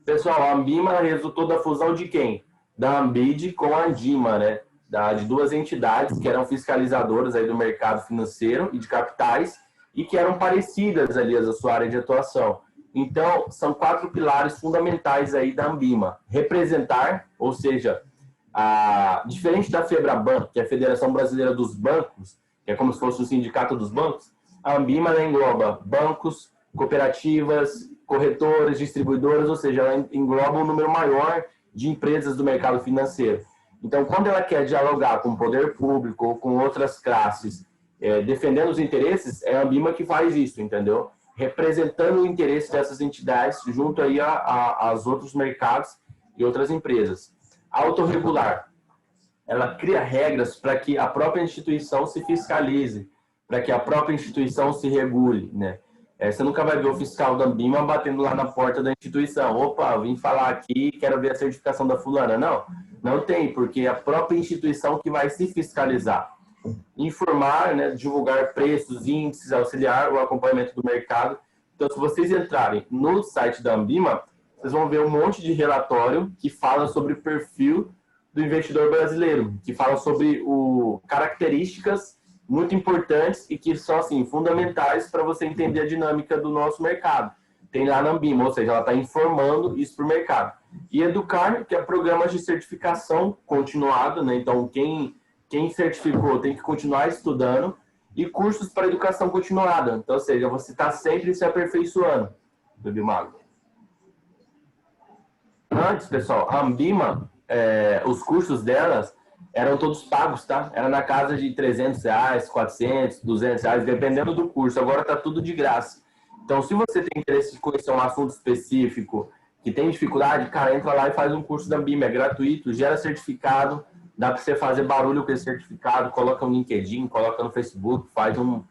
Pessoal, a Ambima resultou da fusão de quem? Da Ambid com a Andima, né? De duas entidades que eram fiscalizadoras aí do mercado financeiro e de capitais e que eram parecidas ali a sua área de atuação. Então, são 4 pilares fundamentais aí da Ambima. Representar, ou seja, diferente da FEBRABAN, que é a Federação Brasileira dos Bancos, que é como se fosse o sindicato dos bancos, a Ambima engloba bancos, cooperativas, corretoras, distribuidoras, ou seja, ela engloba um número maior de empresas do mercado financeiro. Então, quando ela quer dialogar com o poder público ou com outras classes, defendendo os interesses, é a Ambima que faz isso, entendeu? Representando o interesse dessas entidades junto aí aos outros mercados e outras empresas. Autorregular. Ela cria regras para que a própria instituição se fiscalize, para que a própria instituição se regule, né? Você nunca vai ver o fiscal da Ambima batendo lá na porta da instituição. Opa, vim falar aqui, quero ver a certificação da fulana. Não, não tem, porque é a própria instituição que vai se fiscalizar. Informar, né, divulgar preços, índices, auxiliar o acompanhamento do mercado. Então, se vocês entrarem no site da Ambima, vocês vão ver um monte de relatório que fala sobre o perfil do investidor brasileiro, que fala sobre características muito importantes e que são assim, fundamentais para você entender a dinâmica do nosso mercado. Tem lá na Ambima, ou seja, ela está informando isso para o mercado. E Educar, que é programas de certificação continuada, né? Então, quem certificou tem que continuar estudando, e cursos para educação continuada. Então, ou seja, você está sempre se aperfeiçoando, do Bimago. Antes, pessoal, a Ambima, os cursos delas eram todos pagos, tá? Era na casa de R$300, 400, R$200, dependendo do curso. Agora está tudo de graça. Então, se você tem interesse em conhecer um assunto específico, que tem dificuldade, cara, entra lá e faz um curso da Ambima. É gratuito, gera certificado, dá para você fazer barulho com esse certificado, coloca no LinkedIn, coloca no Facebook, faz um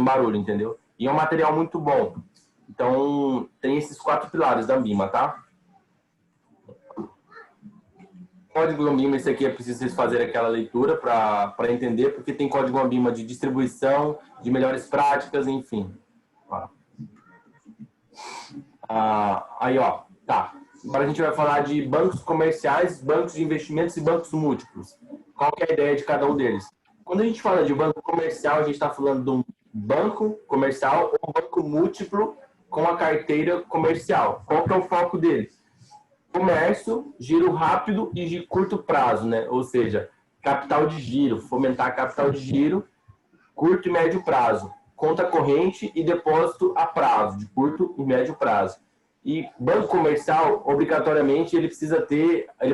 barulho, entendeu? E é um material muito bom. Então, tem esses 4 pilares da Ambima, tá? Código Ambima, esse aqui é preciso vocês fazerem aquela leitura para entender, porque tem código Ambima de distribuição, de melhores práticas, enfim. Aí, ó, tá. Agora a gente vai falar de bancos comerciais, bancos de investimentos e bancos múltiplos. Qual que é a ideia de cada um deles? Quando a gente fala de banco comercial, a gente está falando de um banco comercial ou um banco múltiplo com a carteira comercial. Qual que é o foco deles? Comércio, giro rápido e de curto prazo, né? Ou seja, capital de giro, fomentar capital de giro, curto e médio prazo, conta corrente e depósito a prazo, de curto e médio prazo. E banco comercial, obrigatoriamente, ele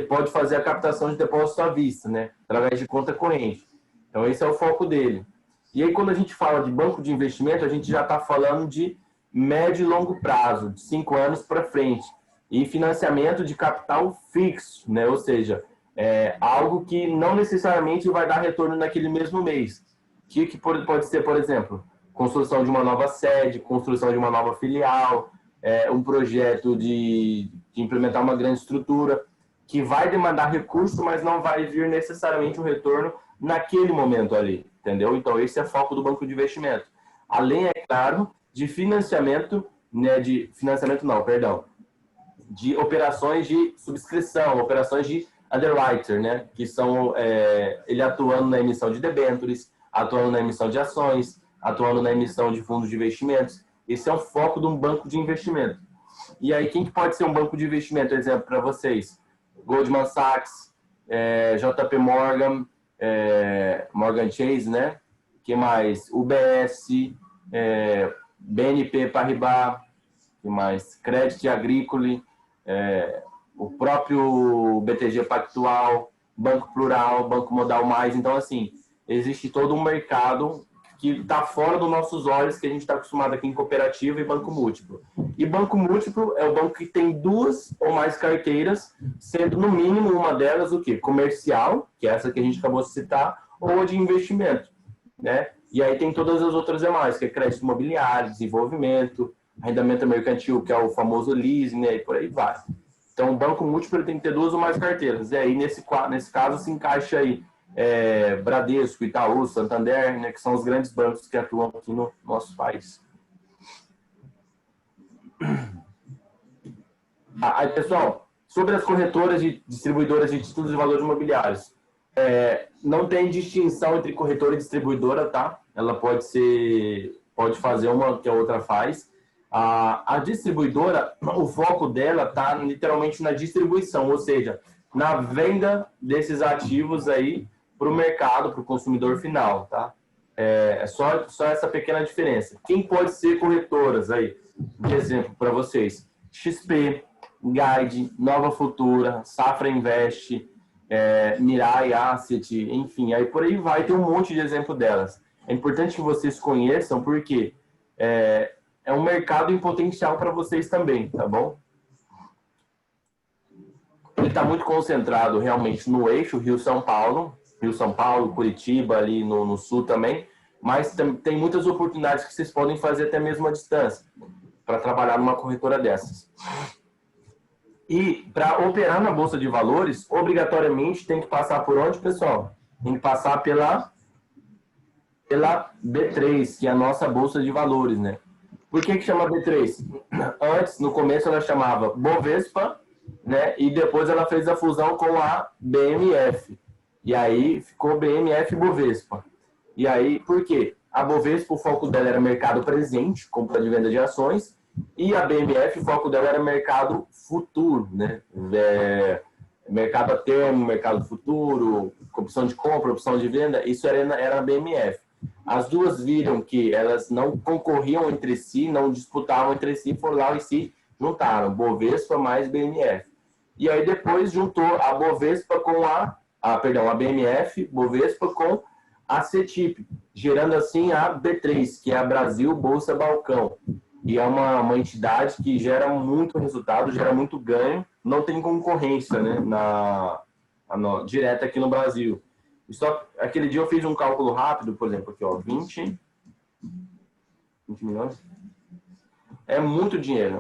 pode fazer a captação de depósito à vista, né? Através de conta corrente. Então, esse é o foco dele. E aí, quando a gente fala de banco de investimento, a gente já está falando de médio e longo prazo, de 5 anos para frente. E financiamento de capital fixo, né? Ou seja, algo que não necessariamente vai dar retorno naquele mesmo mês. Que pode ser, por exemplo, construção de uma nova sede, construção de uma nova filial, um projeto de implementar uma grande estrutura, que vai demandar recurso, mas não vai vir necessariamente um retorno naquele momento ali, entendeu? Então, esse é o foco do banco de investimento. Além, é claro, de financiamento, né? De operações de subscrição, operações de underwriter, né? Que são ele atuando na emissão de debêntures, atuando na emissão de ações, atuando na emissão de fundos de investimentos. Esse é o foco de um banco de investimento. E aí, quem que pode ser um banco de investimento, exemplo, para vocês? Goldman Sachs, JP Morgan, Morgan Chase, né? Que mais? UBS, BNP Paribas, que mais? Crédito Agricole, o próprio BTG Pactual, Banco Plural, Banco Modal Mais. Então, assim, existe todo um mercado que está fora dos nossos olhos, que a gente está acostumado aqui em cooperativa e banco múltiplo. E banco múltiplo é o banco que tem 2 ou mais carteiras, sendo no mínimo uma delas o quê? Comercial, que é essa que a gente acabou de citar, ou de investimento, né? E aí tem todas as outras demais, que é crédito imobiliário, desenvolvimento, arrendamento mercantil, que é o famoso leasing, né? E por aí vai. Então, o banco múltiplo tem que ter 2 ou mais carteiras. E aí, nesse caso, se encaixa aí Bradesco, Itaú, Santander, né, que são os grandes bancos que atuam aqui no nosso país. Aí, pessoal, sobre as corretoras e distribuidoras de títulos de valores imobiliários, não tem distinção entre corretora e distribuidora, tá? Ela pode fazer uma que a outra faz. A distribuidora, o foco dela está literalmente na distribuição, ou seja, na venda desses ativos aí para o mercado, para o consumidor final, tá? É só essa pequena diferença. Quem pode ser corretoras aí? De exemplo para vocês: XP, Guide, Nova Futura, Safra Invest, Mirai Asset, enfim, aí por aí vai ter um monte de exemplo delas. É importante que vocês conheçam, porque é um mercado em potencial para vocês também, tá bom? Ele está muito concentrado realmente no eixo Rio-São Paulo, Curitiba, ali no sul também, mas tem muitas oportunidades que vocês podem fazer até mesmo à distância, para trabalhar numa corretora dessas. E para operar na Bolsa de Valores, obrigatoriamente tem que passar por onde, pessoal? Tem que passar pela B3, que é a nossa Bolsa de Valores, né? Por que chama B3? Antes, no começo, ela chamava Bovespa, né? E depois ela fez a fusão com a BMF. E aí ficou BMF Bovespa. E aí, por quê? A Bovespa, o foco dela era mercado presente, compra e venda de ações, e a BMF, o foco dela era mercado futuro, né? Mercado a termo, mercado futuro, opção de compra, opção de venda, isso era a BMF. As duas viram que elas não concorriam entre si, não disputavam entre si, foram lá e se juntaram, Bovespa mais BMF. E aí depois juntou a Bovespa com a BMF, Bovespa com a CETIP, gerando assim a B3, que é a Brasil Bolsa Balcão. E é uma entidade que gera muito resultado, gera muito ganho, não tem concorrência, né, direta aqui no Brasil. Só aquele dia eu fiz um cálculo rápido, por exemplo, aqui, ó, 20 milhões. É muito dinheiro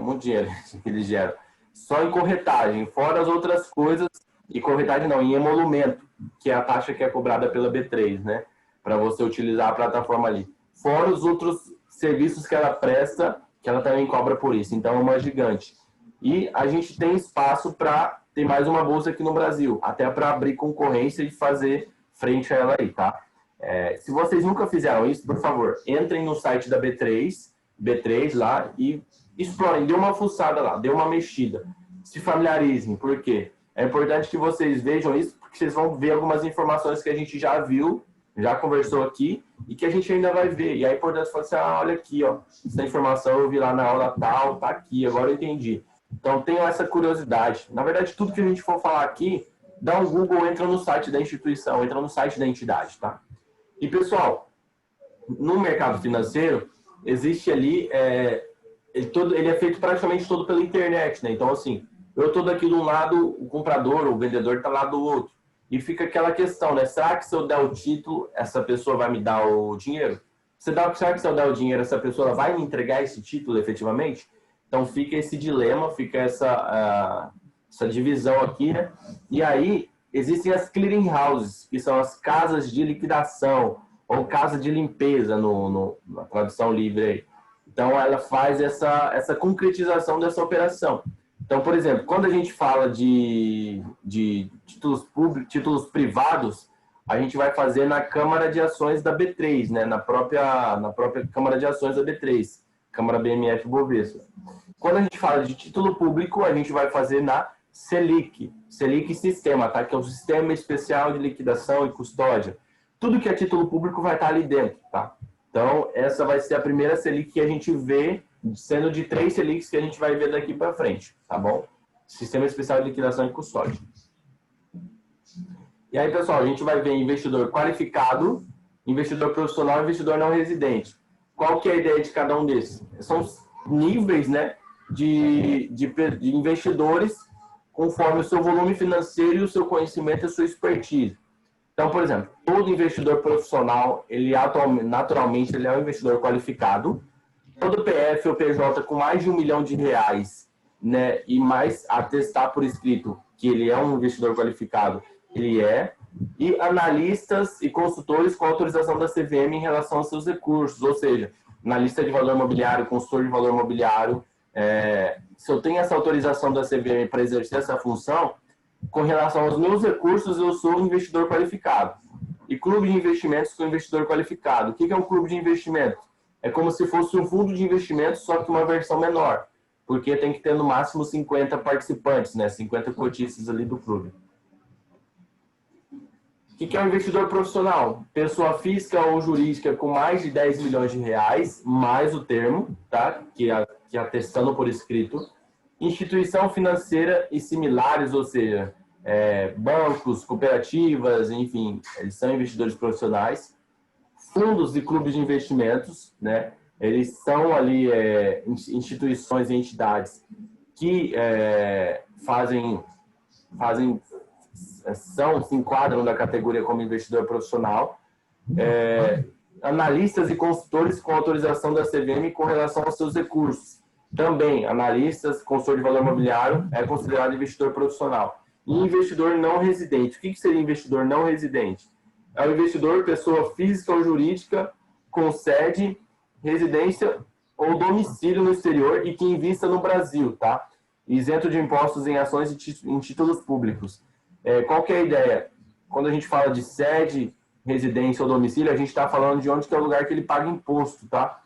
que eles geram. Só em corretagem, fora as outras coisas, e corretagem não, em emolumento, que é a taxa que é cobrada pela B3, né, para você utilizar a plataforma ali. Fora os outros serviços que ela presta, que ela também cobra por isso. Então é uma gigante. E a gente tem espaço para ter mais uma bolsa aqui no Brasil, até para abrir concorrência e fazer frente a ela aí, tá? Se vocês nunca fizeram isso, por favor, entrem no site da B3 lá e explorem, dê uma fuçada lá, dê uma mexida. Se familiarizem, por quê? É importante que vocês vejam isso, porque vocês vão ver algumas informações que a gente já viu, já conversou aqui, e que a gente ainda vai ver. E é importante falar assim, olha aqui, ó, essa informação eu vi lá na aula tal, tá aqui, agora eu entendi. Então, tenham essa curiosidade. Na verdade, tudo que a gente for falar aqui, dá um Google, entra no site da instituição, entra no site da entidade, tá? E, pessoal, no mercado financeiro, existe ali, ele é feito praticamente todo pela internet, né? Então, assim, eu estou daqui de um lado, o comprador, o vendedor está lá do outro. E fica aquela questão, né? Será que se eu der o título, essa pessoa vai me dar o dinheiro? Será que se eu der o dinheiro, essa pessoa vai me entregar esse título efetivamente? Então fica esse dilema, fica essa divisão aqui, né? E aí existem as clearing houses, que são as casas de liquidação, ou casa de limpeza, na tradução livre aí. Então ela faz essa concretização dessa operação. Então, por exemplo, quando a gente fala de títulos públicos, títulos privados, a gente vai fazer na Câmara de Ações da B3, né? na própria Câmara de Ações da B3, Câmara BMF Bovespa. Quando a gente fala de título público, a gente vai fazer na Selic Sistema, tá? Que é o Sistema Especial de Liquidação e Custódia. Tudo que é título público vai estar ali dentro, tá? Então, essa vai ser a primeira Selic que a gente vê, sendo de 3 Selics que a gente vai ver daqui para frente, tá bom? Sistema Especial de Liquidação e Custódia. E aí, pessoal, a gente vai ver investidor qualificado, investidor profissional e investidor não residente. Qual que é a ideia de cada um desses? São níveis, né, de investidores conforme o seu volume financeiro, o seu conhecimento e a sua expertise. Então, por exemplo, todo investidor profissional, naturalmente, ele é um investidor qualificado. Todo PF ou PJ com mais de R$1 milhão, né, e mais atestar por escrito que ele é um investidor qualificado, ele é. E analistas e consultores com autorização da CVM em relação aos seus recursos, ou seja, analista de valor imobiliário, consultor de valor imobiliário. Se eu tenho essa autorização da CVM para exercer essa função, com relação aos meus recursos, eu sou um investidor qualificado. E clube de investimentos com investidor qualificado. O que é um clube de investimentos? É como se fosse um fundo de investimentos, só que uma versão menor. Porque tem que ter no máximo 50 participantes, né? 50 cotistas ali do clube. O que é um investidor profissional? Pessoa física ou jurídica com mais de 10 milhões de reais, mais o termo, tá? que atestando por escrito. Instituição financeira e similares, ou seja, bancos, cooperativas, enfim, eles são investidores profissionais. Fundos e clubes de investimentos, né? Eles são ali instituições e entidades que se enquadram na categoria como investidor profissional. Analistas e consultores com autorização da CVM com relação aos seus recursos. Também, analistas, consultor de valor imobiliário é considerado investidor profissional. E investidor não residente. O que seria investidor não residente? É o investidor, pessoa física ou jurídica, com sede, residência ou domicílio no exterior e que invista no Brasil, tá? Isento de impostos em ações e em títulos públicos. Qual que é a ideia? Quando a gente fala de sede, residência ou domicílio, a gente está falando de onde que é o lugar que ele paga imposto, tá?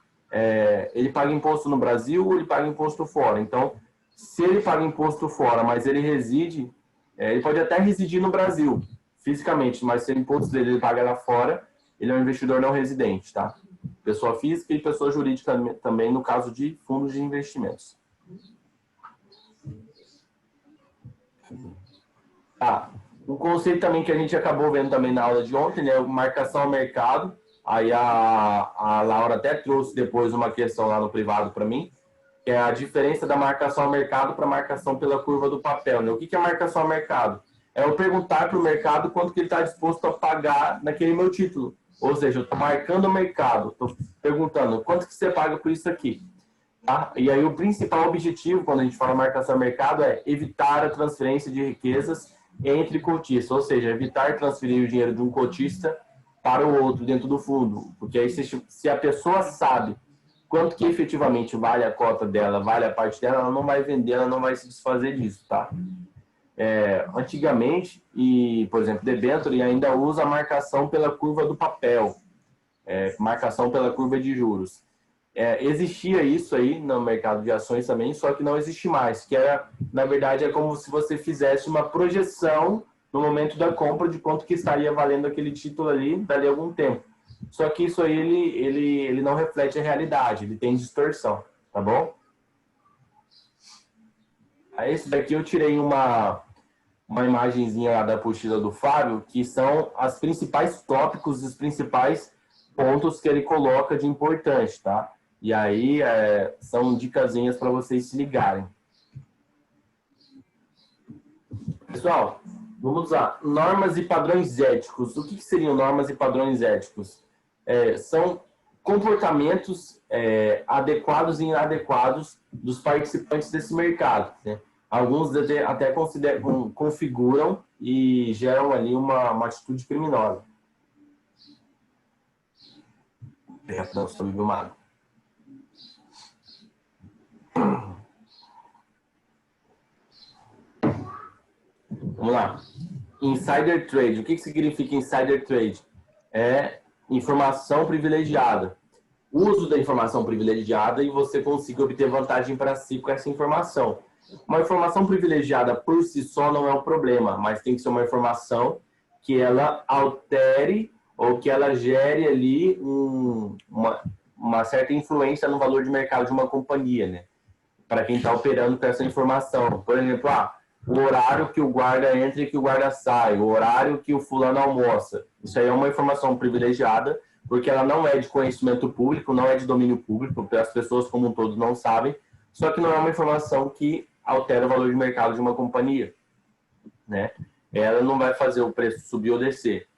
Ele paga imposto no Brasil ou ele paga imposto fora. Então, se ele paga imposto fora, mas ele reside, ele pode até residir no Brasil, fisicamente, mas se o imposto dele ele paga lá fora, ele é um investidor não residente, tá? Pessoa física e pessoa jurídica também, no caso de fundos de investimentos. Um conceito também que a gente acabou vendo também na aula de ontem, né? Marcação ao mercado. Aí a Laura até trouxe depois uma questão lá no privado para mim, que é a diferença da marcação ao mercado para a marcação pela curva do papel, né? O que é marcação ao mercado? É eu perguntar para o mercado quanto que ele está disposto a pagar naquele meu título. Ou seja, eu estou marcando o mercado, estou perguntando quanto que você paga por isso aqui. Tá? E aí o principal objetivo, quando a gente fala marcação ao mercado, é evitar a transferência de riquezas entre cotistas, ou seja, evitar transferir o dinheiro de um cotista para o outro dentro do fundo. Porque aí se a pessoa sabe quanto que efetivamente vale a cota dela, vale a parte dela, ela não vai vender, ela não vai se desfazer disso, tá? Antigamente, por exemplo, debênture ainda usa a marcação pela curva do papel, marcação pela curva de juros. Existia isso aí no mercado de ações também, só que não existe mais, que na verdade, é como se você fizesse uma projeção no momento da compra de quanto que estaria valendo aquele título ali, dali a algum tempo. Só que isso aí, ele não reflete a realidade, ele tem distorção, tá bom? Aí esse daqui eu tirei uma imagenzinha lá da apostila do Fábio, que são os principais tópicos, os principais pontos que ele coloca de importante, tá? E aí são dicasinhas para vocês se ligarem. Pessoal, vamos lá. Normas e padrões éticos. O que seriam normas e padrões éticos? São comportamentos adequados e inadequados dos participantes desse mercado, né? Alguns até configuram e geram ali uma atitude criminosa. Não, estou me filmando. Vamos lá. Insider trade. O que significa insider trade? É informação privilegiada. Uso da informação privilegiada e você consiga obter vantagem para si com essa informação. Uma informação privilegiada por si só não é um problema, mas tem que ser uma informação que ela altere ou que ela gere ali uma certa influência no valor de mercado de uma companhia, né? Para quem está operando com essa informação. Por exemplo, o horário que o guarda entra e que o guarda sai, o horário que o fulano almoça. Isso aí é uma informação privilegiada, porque ela não é de conhecimento público, não é de domínio público, porque as pessoas como um todo não sabem, só que não é uma informação que altera o valor de mercado de uma companhia, né? Ela não vai fazer o preço subir ou descer.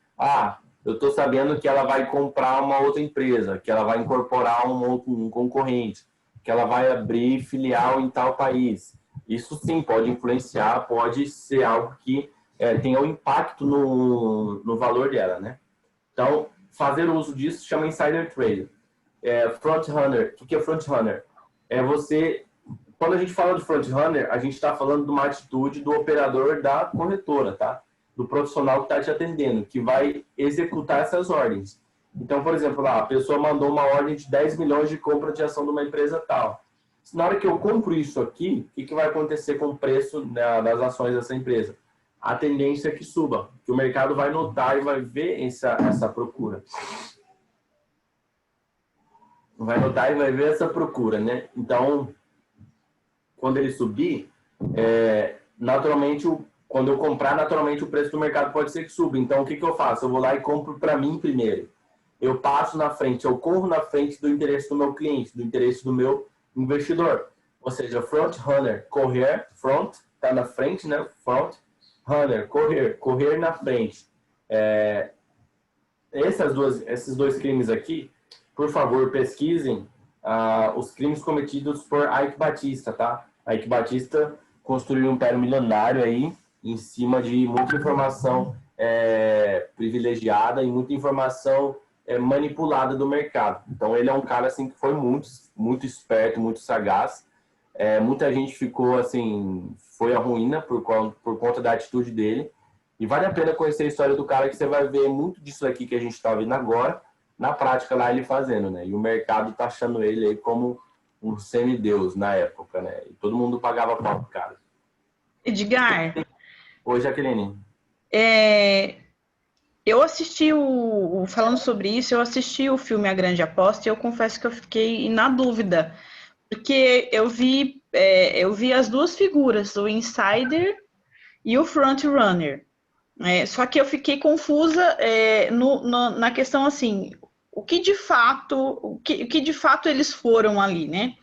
Eu estou sabendo que ela vai comprar uma outra empresa, que ela vai incorporar um concorrente, que ela vai abrir filial em tal país. Isso sim pode influenciar, pode ser algo que tenha um impacto no valor dela, né? Então, fazer uso disso chama insider trader. Front runner. O que é front runner? Quando a gente fala de front runner, a gente está falando de uma atitude do operador da corretora, tá? Do profissional que está te atendendo, que vai executar essas ordens. Então, por exemplo, lá, a pessoa mandou uma ordem de 10 milhões de compra de ação de uma empresa tal. Na hora que eu compro isso aqui, o que vai acontecer com o preço das ações dessa empresa? A tendência é que suba, que o mercado vai notar e vai ver essa procura. Vai notar e vai ver essa procura, né? Então, quando ele subir, naturalmente, quando eu comprar, naturalmente o preço do mercado pode ser que suba. Então, o que eu faço? Eu vou lá e compro para mim primeiro. Eu passo na frente, eu corro na frente do interesse do meu cliente, do interesse do meu investidor. Ou seja, front runner, correr, front, tá na frente, né? Front runner, correr na frente. Esses dois crimes aqui, por favor, pesquisem os crimes cometidos por Ike Batista, tá? Ike Batista construiu um império milionário aí em cima de muita informação privilegiada e muita informação manipulada do mercado. Então, ele é um cara assim que foi muito esperto, muito sagaz. Muita gente ficou assim, foi à ruína por conta da atitude dele. E vale a pena conhecer a história do cara, que você vai ver muito disso aqui que a gente está vendo agora, na prática lá ele fazendo, né? E o mercado tá achando ele aí como um semideus na época, né? E todo mundo pagava pau pro cara. Edgar. Oi, Jaqueline. Eu assisti falando sobre isso, eu assisti o filme A Grande Aposta e eu confesso que eu fiquei na dúvida, porque eu vi as duas figuras, o insider e o front runner. Só que eu fiquei confusa na questão assim, o que de fato eles foram ali, né?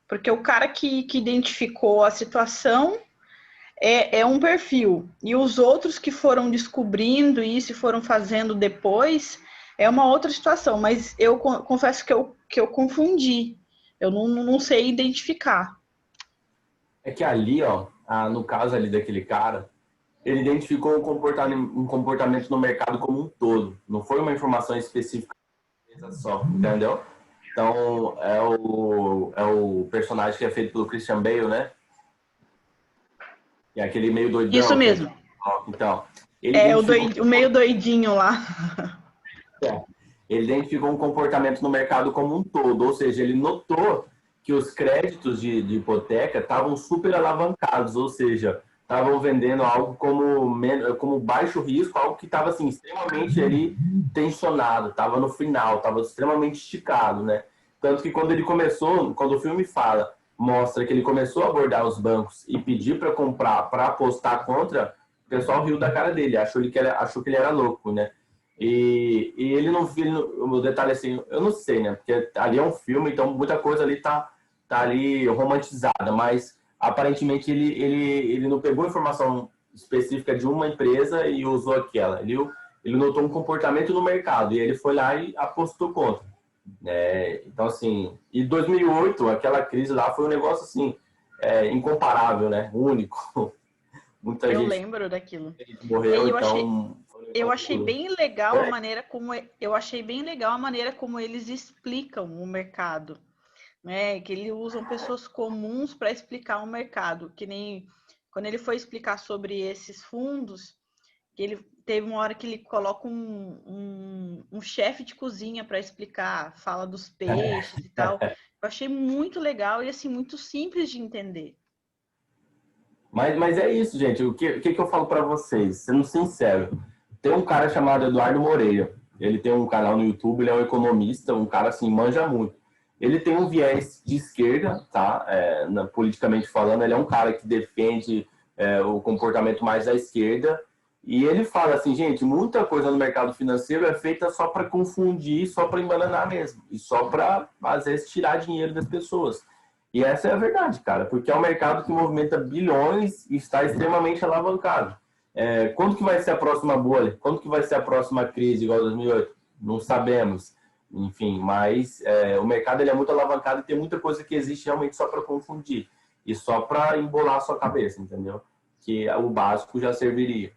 Porque o cara que identificou a situação é um perfil, e os outros que foram descobrindo isso e foram fazendo depois é uma outra situação, mas eu confesso que eu confundi, eu não sei identificar. É que ali, ó, no caso ali daquele cara, ele identificou um comportamento no mercado como um todo, não foi uma informação específica só, entendeu? Então, é o personagem que é feito pelo Christian Bale, né? E aquele meio doidão. Isso mesmo. Então, o meio doidinho lá. Ele identificou um comportamento no mercado como um todo, ou seja, ele notou que os créditos de hipoteca estavam super alavancados, ou seja, estavam vendendo algo como baixo risco, algo que estava assim, extremamente ali tensionado, estava no final, estava extremamente esticado, né? Tanto que quando o filme mostra que ele começou a abordar os bancos e pedir para comprar, para apostar contra, o pessoal riu da cara dele, achou que ele era louco, né? E ele não viu, o detalhe assim, eu não sei, né? Porque ali é um filme, então muita coisa ali tá ali romantizada, mas aparentemente ele não pegou informação específica de uma empresa e usou aquela. Ele notou um comportamento no mercado e ele foi lá e apostou contra. Então, assim, e 2008, aquela crise lá foi um negócio assim, incomparável, né? Único. Muita gente lembro daquilo. Morreu, Eu achei bem legal a maneira como eles explicam o mercado, né? Que eles usam pessoas comuns para explicar o mercado, que nem quando ele foi explicar sobre esses fundos, que ele teve uma hora que ele coloca um chefe de cozinha para explicar, fala dos peixes e tal. Eu achei muito legal e assim muito simples de entender. Mas é isso, gente. O que eu falo para vocês? Sendo sincero, tem um cara chamado Eduardo Moreira. Ele tem um canal no YouTube, ele é um economista, um cara assim, manja muito. Ele tem um viés de esquerda, tá? Politicamente falando, ele é um cara que defende o comportamento mais da esquerda. E ele fala assim, gente, muita coisa no mercado financeiro é feita só para confundir, só para embananar mesmo. E só para, às vezes, tirar dinheiro das pessoas. E essa é a verdade, cara, porque é um mercado que movimenta bilhões e está extremamente alavancado. Quando que vai ser a próxima bolha? Quando que vai ser a próxima crise, igual a 2008? Não sabemos. Enfim, mas o mercado ele é muito alavancado e tem muita coisa que existe realmente só para confundir. E só para embolar a sua cabeça, entendeu? Que o básico já serviria.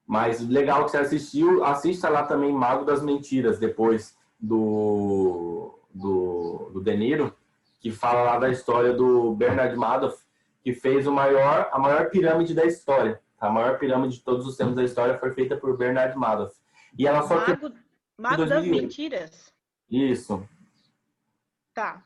Mas legal que você assistiu, assista lá também Mago das Mentiras, depois do De Niro, que fala lá da história do Bernard Madoff, que fez a maior pirâmide da história. A maior pirâmide de todos os tempos da história foi feita por Bernard Madoff. E ela só Mago das Mentiras? Isso. Tá.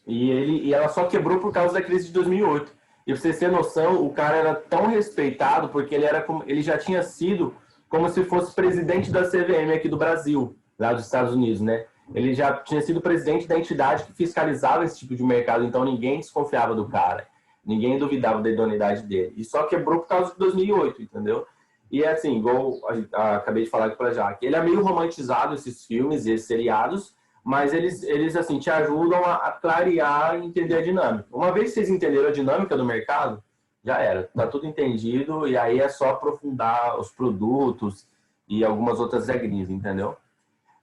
E ela só quebrou por causa da crise de 2008. E pra vocês terem noção, o cara era tão respeitado porque ele já tinha sido como se fosse presidente da CVM aqui do Brasil, lá dos Estados Unidos, né? Ele já tinha sido presidente da entidade que fiscalizava esse tipo de mercado, então ninguém desconfiava do cara. Ninguém duvidava da idoneidade dele. E só quebrou por causa de 2008, entendeu? E é assim, igual acabei de falar aqui pra Jaque, ele é meio romantizado, esses filmes e esses seriados, mas eles assim, te ajudam a clarear e entender a dinâmica. Uma vez que vocês entenderam a dinâmica do mercado, já era. Tá tudo entendido e aí é só aprofundar os produtos e algumas outras regrinhas, entendeu?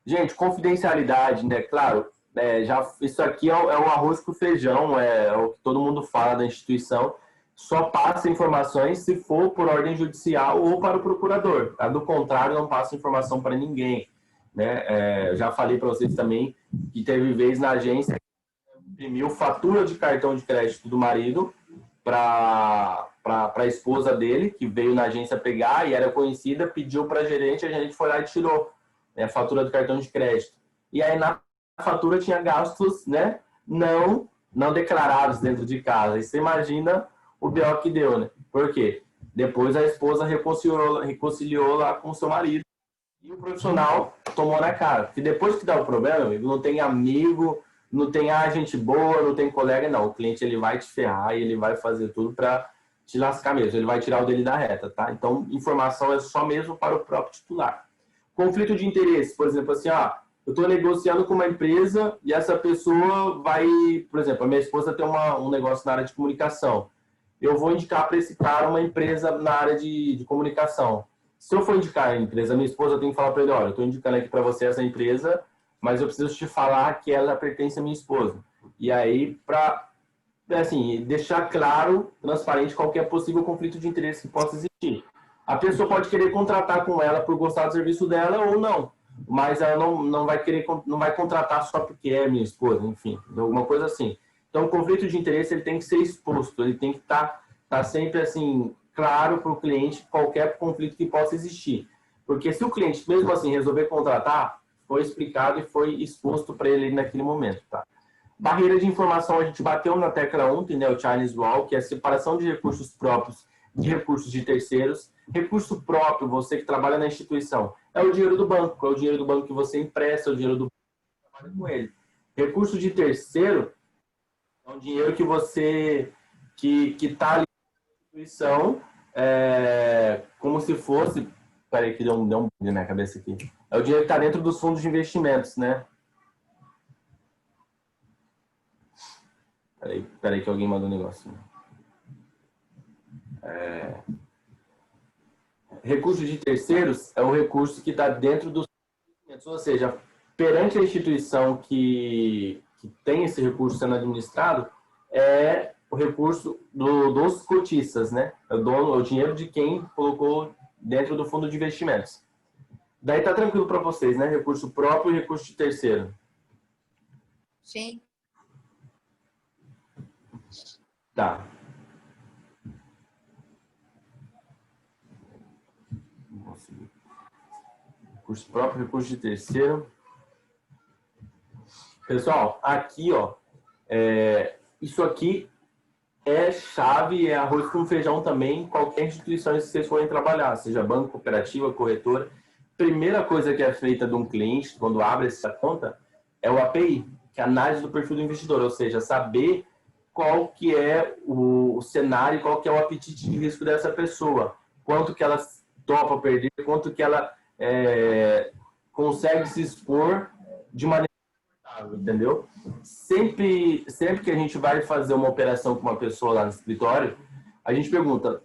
Gente, confidencialidade, né? Claro, isso aqui é o arroz com feijão, é o que todo mundo fala da instituição. Só passa informações se for por ordem judicial ou para o procurador. Tá? Do contrário, não passa informação para ninguém. Né? Já falei para vocês também que teve vez na agência que imprimiu fatura de cartão de crédito do marido para a esposa dele, que veio na agência pegar e era conhecida, pediu para a gerente foi lá e tirou, né, a fatura do cartão de crédito. E aí na fatura tinha gastos, né, não declarados dentro de casa. E você imagina o B.O. que deu, né? Por quê? Depois a esposa reconciliou lá com o seu marido e o profissional tomou na cara. Porque depois que dá o problema, amigo, não tem amigo, não tem gente boa, não tem colega, não. O cliente ele vai te ferrar e ele vai fazer tudo para te lascar mesmo. Ele vai tirar o dele da reta, tá? Então, informação é só mesmo para o próprio titular. Conflito de interesse, por exemplo, assim, eu estou negociando com uma empresa e essa pessoa vai, por exemplo, a minha esposa tem um negócio na área de comunicação. Eu vou indicar para esse cara uma empresa na área de comunicação. Se eu for indicar a empresa, minha esposa tem que falar para ele, olha, eu estou indicando aqui para você essa empresa, mas eu preciso te falar que ela pertence à minha esposa. E aí, para assim, deixar claro, transparente, qualquer possível conflito de interesse que possa existir. A pessoa pode querer contratar com ela por gostar do serviço dela ou não, mas ela não vai contratar só porque é minha esposa, enfim, alguma coisa assim. Então, o conflito de interesse ele tem que ser exposto, ele tem que estar sempre assim claro para o cliente qualquer conflito que possa existir. Porque se o cliente, mesmo assim, resolver contratar, foi explicado e foi exposto para ele naquele momento, tá? Barreira de informação, a gente bateu na tecla ontem, né, o Chinese Wall, que é a separação de recursos próprios de recursos de terceiros. Recurso próprio, você que trabalha na instituição, é o dinheiro do banco, é o dinheiro do banco que você empresta, é o dinheiro do banco que trabalha com ele. Recurso de terceiro é um dinheiro que você que está ali na instituição, como se fosse... Peraí que deu um bug na minha cabeça aqui. É o dinheiro que está dentro dos fundos de investimentos, né? Peraí que alguém mandou um negócio. Recurso de terceiros é o recurso que está dentro dos investimentos, ou seja, perante a instituição que tem esse recurso sendo administrado, é o recurso dos cotistas, né? É o dinheiro de quem colocou dentro do fundo de investimentos. Daí tá tranquilo para vocês, né? Recurso próprio e recurso de terceiro. Sim. Tá. Recurso próprio, recurso de terceiro. Pessoal, aqui, ó, isso aqui é chave, é arroz com feijão também em qualquer instituição que vocês forem trabalhar, seja banco, cooperativa, corretora. Primeira coisa que é feita de um cliente, quando abre essa conta, é o API, que é a análise do perfil do investidor, ou seja, saber qual que é o cenário, qual que é o apetite de risco dessa pessoa, quanto que ela topa perder, quanto que ela consegue se expor de maneira confortável, entendeu? Sempre que a gente vai fazer uma operação com uma pessoa lá no escritório, a gente pergunta,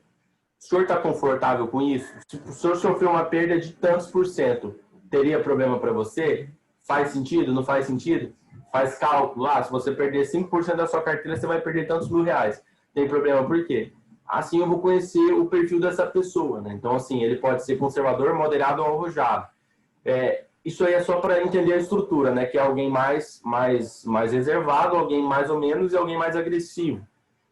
o senhor está confortável com isso? Se o senhor sofreu uma perda de tantos %, teria problema para você? Faz sentido? Não faz sentido? Faz cálculo. Se você perder 5% da sua carteira, você vai perder tantos mil reais. Tem problema por quê? assim eu vou conhecer o perfil dessa pessoa, né? Então, assim, ele pode ser conservador, moderado ou arrojado. Isso aí é só para entender a estrutura, né? Que é alguém mais reservado, alguém mais ou menos e alguém mais agressivo.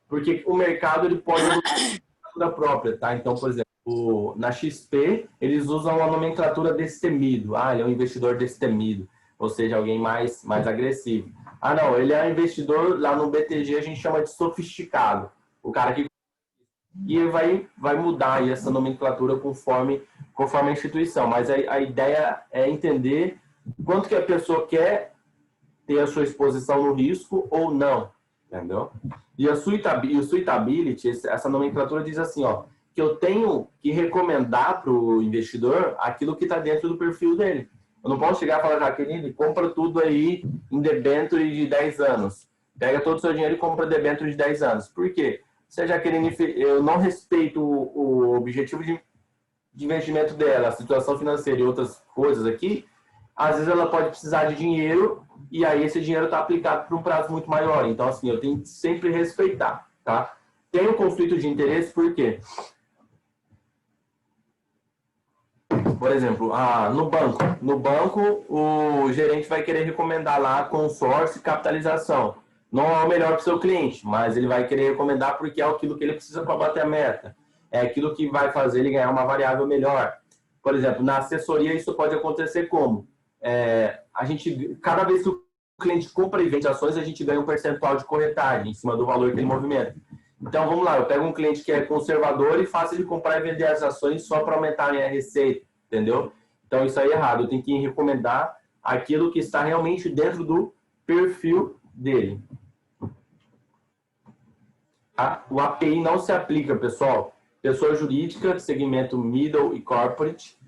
Porque o mercado ele pode usar a nomenclatura própria, tá? Então, por exemplo, na XP, eles usam a nomenclatura destemido. Ah, ele é um investidor destemido, ou seja, alguém mais agressivo. Ah, não, ele é um investidor, lá no BTG a gente chama de sofisticado. O cara que... E vai mudar aí essa nomenclatura conforme a instituição. Mas a ideia é entender quanto que a pessoa quer ter a sua exposição no risco ou não, entendeu? E o suitability, essa nomenclatura diz assim, ó, que eu tenho que recomendar para o investidor aquilo que está dentro do perfil dele. Eu não posso chegar e falar, Jaqueline, compra tudo aí em debênture de 10 anos. Pega todo o seu dinheiro e compra debênture de 10 anos. Por quê? Se a Jaqueline, eu não respeito o objetivo de investimento dela, a situação financeira e outras coisas aqui, às vezes ela pode precisar de dinheiro e aí esse dinheiro está aplicado por um prazo muito maior. Então, assim, eu tenho que sempre respeitar, tá? Tem um conflito de interesse, por quê? Por exemplo, no banco o gerente vai querer recomendar lá consórcio e capitalização. Não é o melhor para o seu cliente, mas ele vai querer recomendar porque é aquilo que ele precisa para bater a meta. É aquilo que vai fazer ele ganhar uma variável melhor. Por exemplo, na assessoria isso pode acontecer como? Cada vez que o cliente compra e vende ações, a gente ganha um percentual de corretagem em cima do valor que ele movimenta. Então, vamos lá, eu pego um cliente que é conservador e faço ele comprar e vender as ações só para aumentar a minha receita, entendeu? Então, isso aí é errado. Eu tenho que recomendar aquilo que está realmente dentro do perfil dele. O API não se aplica, pessoal. Pessoa jurídica, segmento middle e corporate,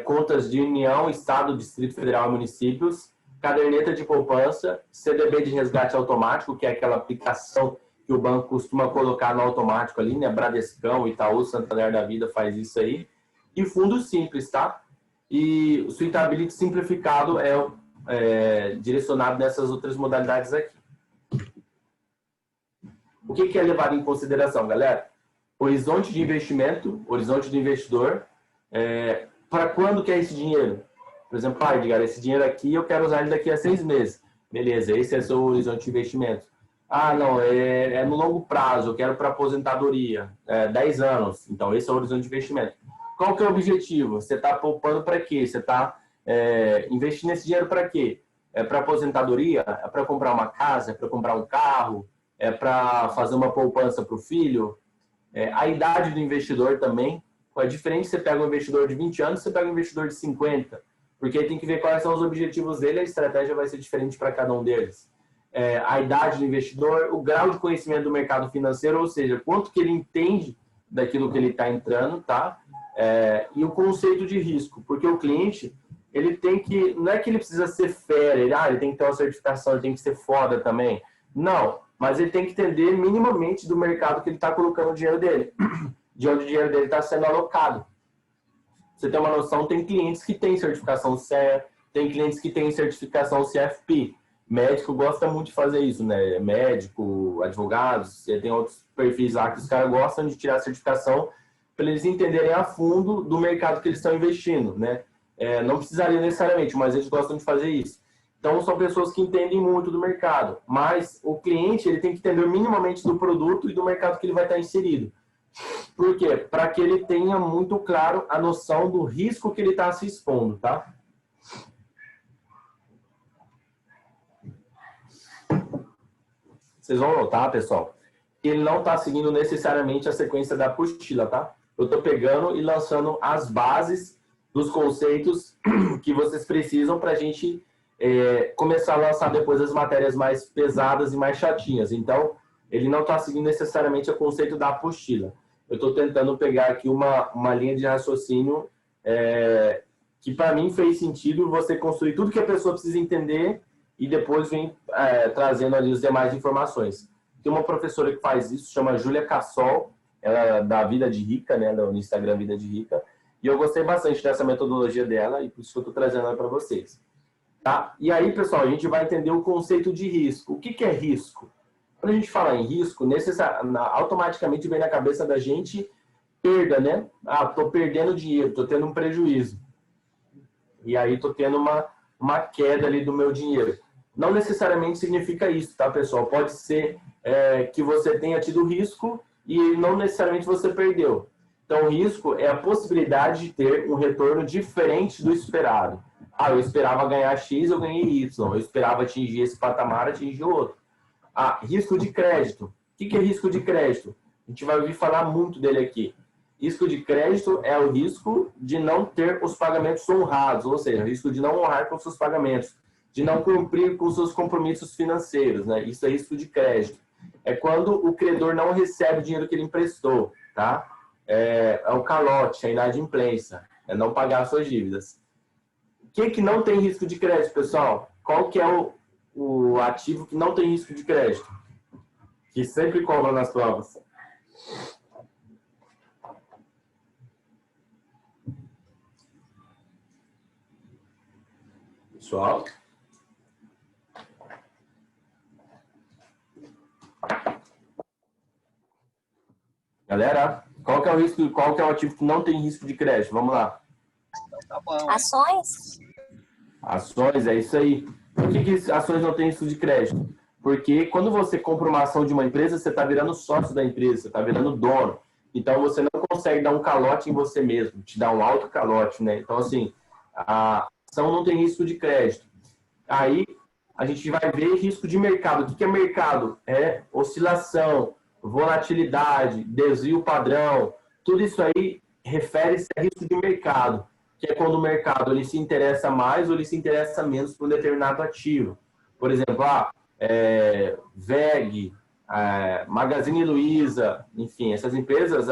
contas de União, Estado, Distrito Federal e municípios, caderneta de poupança, CDB de resgate automático, que é aquela aplicação que o banco costuma colocar no automático ali, né? Bradescão, Itaú, Santander da Vida faz isso aí. E fundo simples, tá? E o suitability simplificado é direcionado nessas outras modalidades aqui. O que é levado em consideração, galera? Horizonte de investimento, horizonte do investidor. Para quando que é esse dinheiro? Por exemplo, Edgar, esse dinheiro aqui eu quero usar ele daqui a 6 meses. Beleza, esse é o seu horizonte de investimento. Ah, não, é no longo prazo, eu quero para aposentadoria, 10 anos. Então, esse é o horizonte de investimento. Qual que é o objetivo? Você está poupando para quê? Você está investindo esse dinheiro para quê? É para aposentadoria? É para comprar uma casa? É para comprar um carro? É para fazer uma poupança para o filho? A idade do investidor também. É diferente, você pega um investidor de 20 anos, você pega um investidor de 50. Porque aí tem que ver quais são os objetivos dele, a estratégia vai ser diferente para cada um deles. A idade do investidor, o grau de conhecimento do mercado financeiro, ou seja, quanto que ele entende daquilo que ele está entrando, tá? E o conceito de risco, porque o cliente, ele tem que, não é que ele precisa ser fera, ele tem que ter uma certificação, ele tem que ser foda também. Não, mas ele tem que entender minimamente do mercado que ele está colocando o dinheiro dele, de onde o dinheiro dele está sendo alocado. Você tem uma noção, tem clientes que têm certificação CE, tem clientes que têm certificação CFP. Médico gosta muito de fazer isso, né? Médico, advogados, tem outros perfis lá que os caras gostam de tirar a certificação para eles entenderem a fundo do mercado que eles estão investindo, né? Não precisaria necessariamente, mas eles gostam de fazer isso. Então, são pessoas que entendem muito do mercado. Mas o cliente, ele tem que entender minimamente do produto e do mercado que ele vai estar inserido. Por quê? Para que ele tenha muito claro a noção do risco que ele está se expondo, tá? Vocês vão notar, pessoal, que ele não está seguindo necessariamente a sequência da apostila, tá? Eu estou pegando e lançando as bases dos conceitos que vocês precisam para a gente começar a lançar depois as matérias mais pesadas e mais chatinhas. Então, ele não está seguindo necessariamente o conceito da apostila. Eu estou tentando pegar aqui uma linha de raciocínio que, para mim, fez sentido você construir tudo que a pessoa precisa entender e depois vem trazendo ali as demais informações. Tem uma professora que faz isso, chama Júlia Cassol, ela é da Vida de Rica, né, no Instagram Vida de Rica, e eu gostei bastante dessa metodologia dela e por isso que eu estou trazendo ela para vocês. Tá? E aí, pessoal, a gente vai entender o conceito de risco. O que é risco? Quando a gente fala em risco, automaticamente vem na cabeça da gente perda, né? Ah, tô perdendo dinheiro, tô tendo um prejuízo. E aí tô tendo uma queda ali do meu dinheiro. Não necessariamente significa isso, tá, pessoal? Pode ser que você tenha tido risco e não necessariamente você perdeu. Então, o risco é a possibilidade de ter um retorno diferente do esperado. Ah, eu esperava ganhar X, eu ganhei Y. Eu esperava atingir esse patamar, atingir outro. Ah, risco de crédito. O que é risco de crédito? A gente vai ouvir falar muito dele aqui. Risco de crédito é o risco de não ter os pagamentos honrados, ou seja, o risco de não honrar com seus pagamentos, de não cumprir com seus compromissos financeiros, né? Isso é risco de crédito. É quando o credor não recebe o dinheiro que ele emprestou, tá? É o calote, a inadimplência, é não pagar suas dívidas. O que não tem risco de crédito, pessoal? Qual que é o ativo que não tem risco de crédito? Que sempre cobra nas provas. Pessoal? Galera, qual que é o risco, qual que é o ativo que não tem risco de crédito? Vamos lá. Ações? Ações, é isso aí. Por que ações não têm risco de crédito? Porque quando você compra uma ação de uma empresa, você está virando sócio da empresa, você está virando dono. Então, você não consegue dar um calote em você mesmo, te dar um alto calote, né? Então, assim, a ação não tem risco de crédito. Aí, a gente vai ver risco de mercado. O que é mercado? É oscilação, volatilidade, desvio padrão. Tudo isso aí refere-se a risco de mercado, que é quando o mercado ele se interessa mais ou ele se interessa menos por um determinado ativo. Por exemplo, VEG, Magazine Luiza, enfim, essas empresas,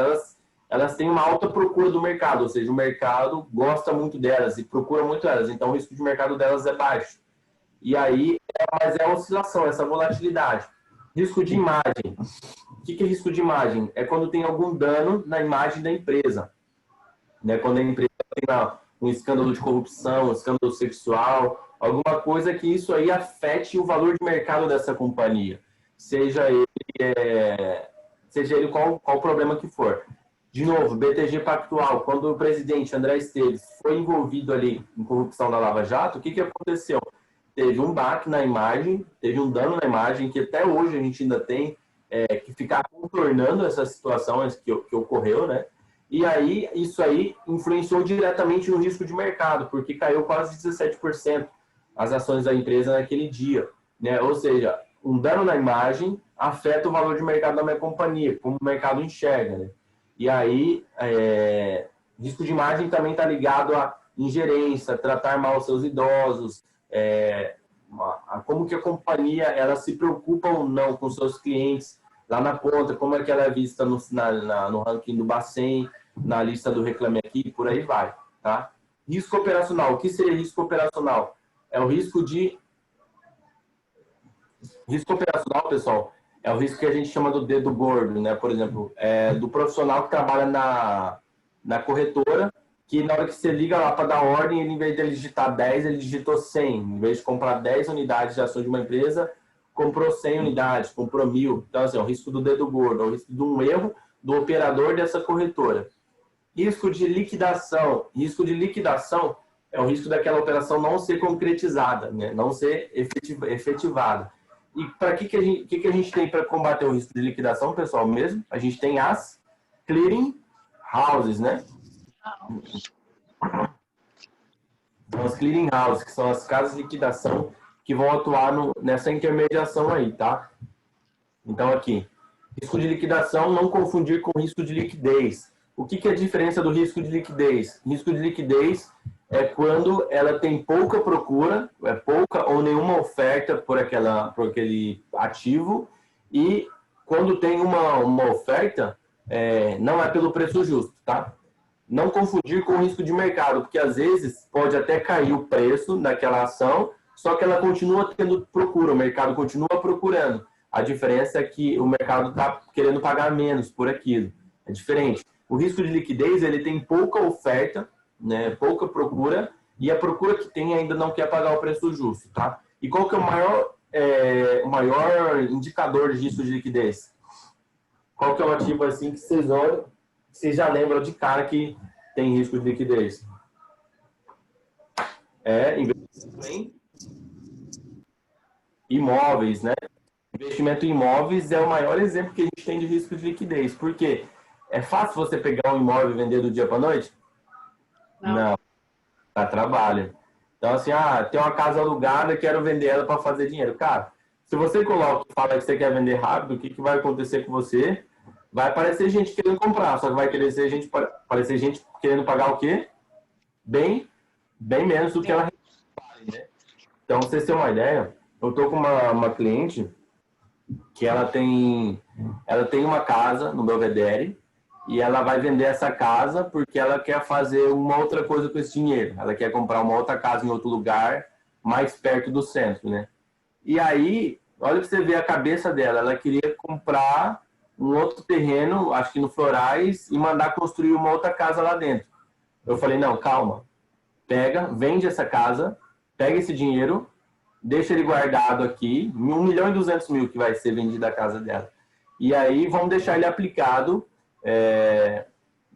elas têm uma alta procura do mercado, ou seja, o mercado gosta muito delas e procura muito elas, então o risco de mercado delas é baixo. E aí, mas é a oscilação, essa volatilidade. Risco de imagem. O que é risco de imagem? É quando tem algum dano na imagem da empresa. Né? Quando a empresa tem um escândalo de corrupção, um escândalo sexual, alguma coisa que isso aí afete o valor de mercado dessa companhia. Seja ele qual o problema que for. De novo, BTG Pactual, quando o presidente André Esteves foi envolvido ali em corrupção da Lava Jato, o que aconteceu? Teve um baque na imagem, teve um dano na imagem, que até hoje a gente ainda tem que ficar contornando essa situação que ocorreu, né? E aí, isso aí influenciou diretamente no risco de mercado, porque caiu quase 17% as ações da empresa naquele dia, né? Ou seja, um dano na imagem afeta o valor de mercado da minha companhia, como o mercado enxerga, né? E aí, risco de imagem também está ligado à ingerência, tratar mal os seus idosos, como que a companhia ela se preocupa ou não com seus clientes lá na ponta, como é que ela é vista no ranking do Bacen, na lista do Reclame Aqui, por aí vai, tá? Risco operacional. O que seria risco operacional? É o risco de... Risco operacional, pessoal, é o risco que a gente chama do dedo gordo, né? Por exemplo, do profissional que trabalha na corretora, que na hora que você liga lá para dar ordem, ele, em vez de ele digitar 10, ele digitou 100. Em vez de comprar 10 unidades de ações de uma empresa, comprou 100 unidades, comprou 1000. Então, assim, é o risco do dedo gordo, é o risco de um erro do operador dessa corretora. Risco de liquidação. Risco de liquidação é o risco daquela operação não ser concretizada, né? Não ser efetivada. E para que a gente tem para combater o risco de liquidação, pessoal, mesmo? A gente tem as clearing houses, né? São as clearing houses, que são as casas de liquidação que vão atuar nessa intermediação aí, tá? Então, aqui, risco de liquidação, não confundir com risco de liquidez. O que é a diferença do risco de liquidez? Risco de liquidez é quando ela tem pouca procura, pouca ou nenhuma oferta por aquele ativo, e quando tem uma oferta, não é pelo preço justo, tá? Não confundir com o risco de mercado, porque às vezes pode até cair o preço daquela ação, só que ela continua tendo procura, o mercado continua procurando. A diferença é que o mercado está querendo pagar menos por aquilo. É diferente. O risco de liquidez, ele tem pouca oferta, né, pouca procura, e a procura que tem ainda não quer pagar o preço justo, tá? E qual que é o maior o maior indicador de risco de liquidez? Qual que é o ativo assim que vocês olham, vocês já lembram de cara que tem risco de liquidez? Investimento em imóveis, né? Investimento em imóveis é o maior exemplo que a gente tem de risco de liquidez. Por quê? É fácil você pegar um imóvel e vender do dia para a noite? Não. Dá trabalho. Então, assim, tem uma casa alugada, quero vender ela para fazer dinheiro. Cara, se você coloca e fala que você quer vender rápido, o que vai acontecer com você? Vai aparecer gente querendo comprar, só que vai aparecer gente querendo pagar o quê? Bem menos do que ela vale, né? Então, pra vocês terem uma ideia, eu tô com uma cliente que ela tem uma casa no Belvedere e ela vai vender essa casa porque ela quer fazer uma outra coisa com esse dinheiro. Ela quer comprar uma outra casa em outro lugar, mais perto do centro, né? E aí, olha pra você ver a cabeça dela. Ela queria comprar um outro terreno, acho que no Florais, e mandar construir uma outra casa lá dentro. Eu falei, não, calma. Vende essa casa, pega esse dinheiro, deixa ele guardado aqui, 1.200.000 que vai ser vendido a casa dela. E aí vamos deixar ele aplicado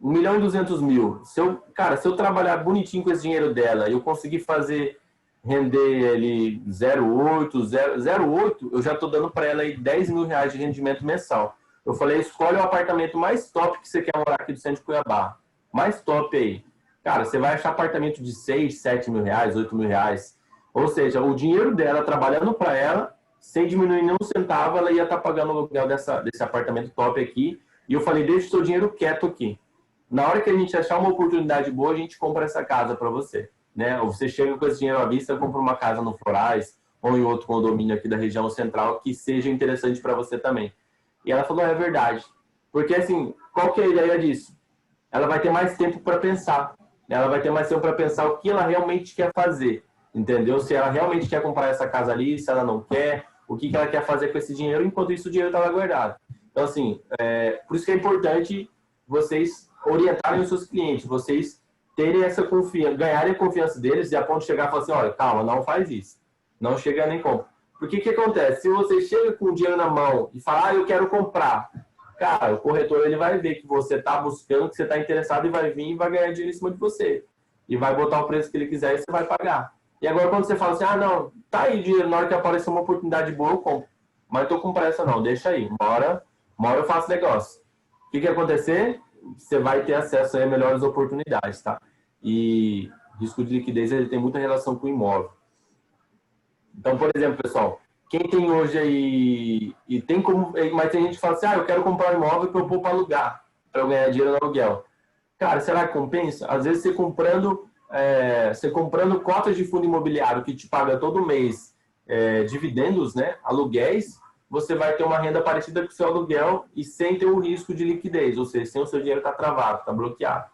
1.200.000. Se eu trabalhar bonitinho com esse dinheiro dela e eu conseguir fazer render ele 0,8, eu já estou dando para ela aí R$10.000 de rendimento mensal. Eu falei, escolhe o apartamento mais top que você quer morar aqui do centro de Cuiabá. Mais top aí. Cara, você vai achar apartamento de 6, 7 mil reais, 8 mil reais. Ou seja, o dinheiro dela trabalhando para ela, sem diminuir nem um centavo, ela ia estar pagando o aluguel desse apartamento top aqui. E eu falei, deixa o seu dinheiro quieto aqui. Na hora que a gente achar uma oportunidade boa, a gente compra essa casa para você. Né? Ou você chega com esse dinheiro à vista, compra uma casa no Florais ou em outro condomínio aqui da região central que seja interessante para você também. E ela falou, é verdade. Porque assim, qual que é a ideia disso? Ela vai ter mais tempo para pensar. Ela vai ter mais tempo para pensar o que ela realmente quer fazer. Entendeu? Se ela realmente quer comprar essa casa ali, se ela não quer, o que ela quer fazer com esse dinheiro, enquanto isso o dinheiro está lá guardado. Então, assim, por isso que é importante vocês orientarem os seus clientes, vocês terem essa confiança, ganharem a confiança deles e a ponto de chegar e falar assim, olha, calma, não faz isso. Não chega nem compra. Porque o que acontece? Se você chega com o dinheiro na mão e fala, eu quero comprar, cara, o corretor ele vai ver que você está buscando, que você está interessado e vai vir e vai ganhar dinheiro em cima de você. E vai botar o preço que ele quiser e você vai pagar. E agora quando você fala assim, não, tá aí dinheiro, na hora que aparecer uma oportunidade boa eu compro. Mas tô com pressa não, deixa aí. Uma hora eu faço negócio. O que acontecer? Você vai ter acesso a melhores oportunidades, tá? E risco de liquidez ele tem muita relação com o imóvel. Então, por exemplo, pessoal, quem tem hoje aí, mas tem gente que fala assim, eu quero comprar um imóvel para eu pôr para alugar, para eu ganhar dinheiro no aluguel. Cara, será que compensa? Às vezes você comprando cotas de fundo imobiliário que te paga todo mês dividendos, né, aluguéis, você vai ter uma renda parecida com o seu aluguel e sem ter o risco de liquidez, ou seja, sem o seu dinheiro estar travado, está bloqueado.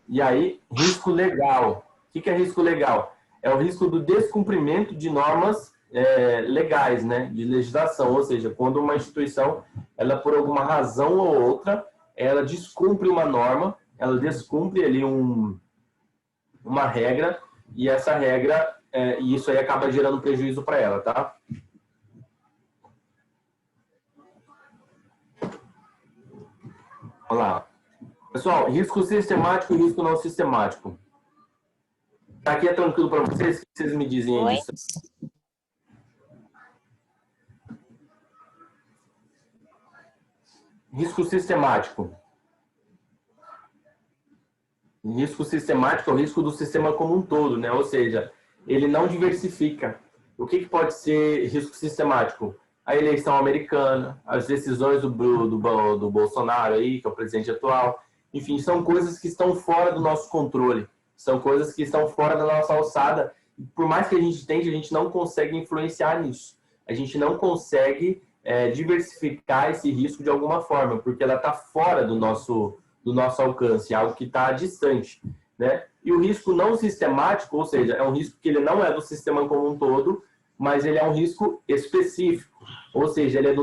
E aí, risco legal. O que é risco legal? É o risco do descumprimento de normas legais, né, de legislação, ou seja, quando uma instituição, ela por alguma razão ou outra, ela descumpre uma norma, ela descumpre ali uma regra, e essa regra, e isso aí acaba gerando prejuízo para ela, tá? Vamos lá. Pessoal, risco sistemático e risco não sistemático. Aqui é tranquilo para vocês? O que vocês me dizem aí disso? Risco sistemático. Risco sistemático é o risco do sistema como um todo, né? Ou seja, ele não diversifica. O que pode ser risco sistemático? A eleição americana, as decisões do Bolsonaro aí, que é o presidente atual. Enfim, são coisas que estão fora do nosso controle. São coisas que estão fora da nossa alçada. Por mais que a gente tente, a gente não consegue influenciar nisso. A gente não consegue diversificar esse risco de alguma forma, porque ela está fora do nosso alcance, algo que está distante, né? E o risco não sistemático, ou seja, é um risco que ele não é do sistema como um todo, mas ele é um risco específico, ou seja, ele é de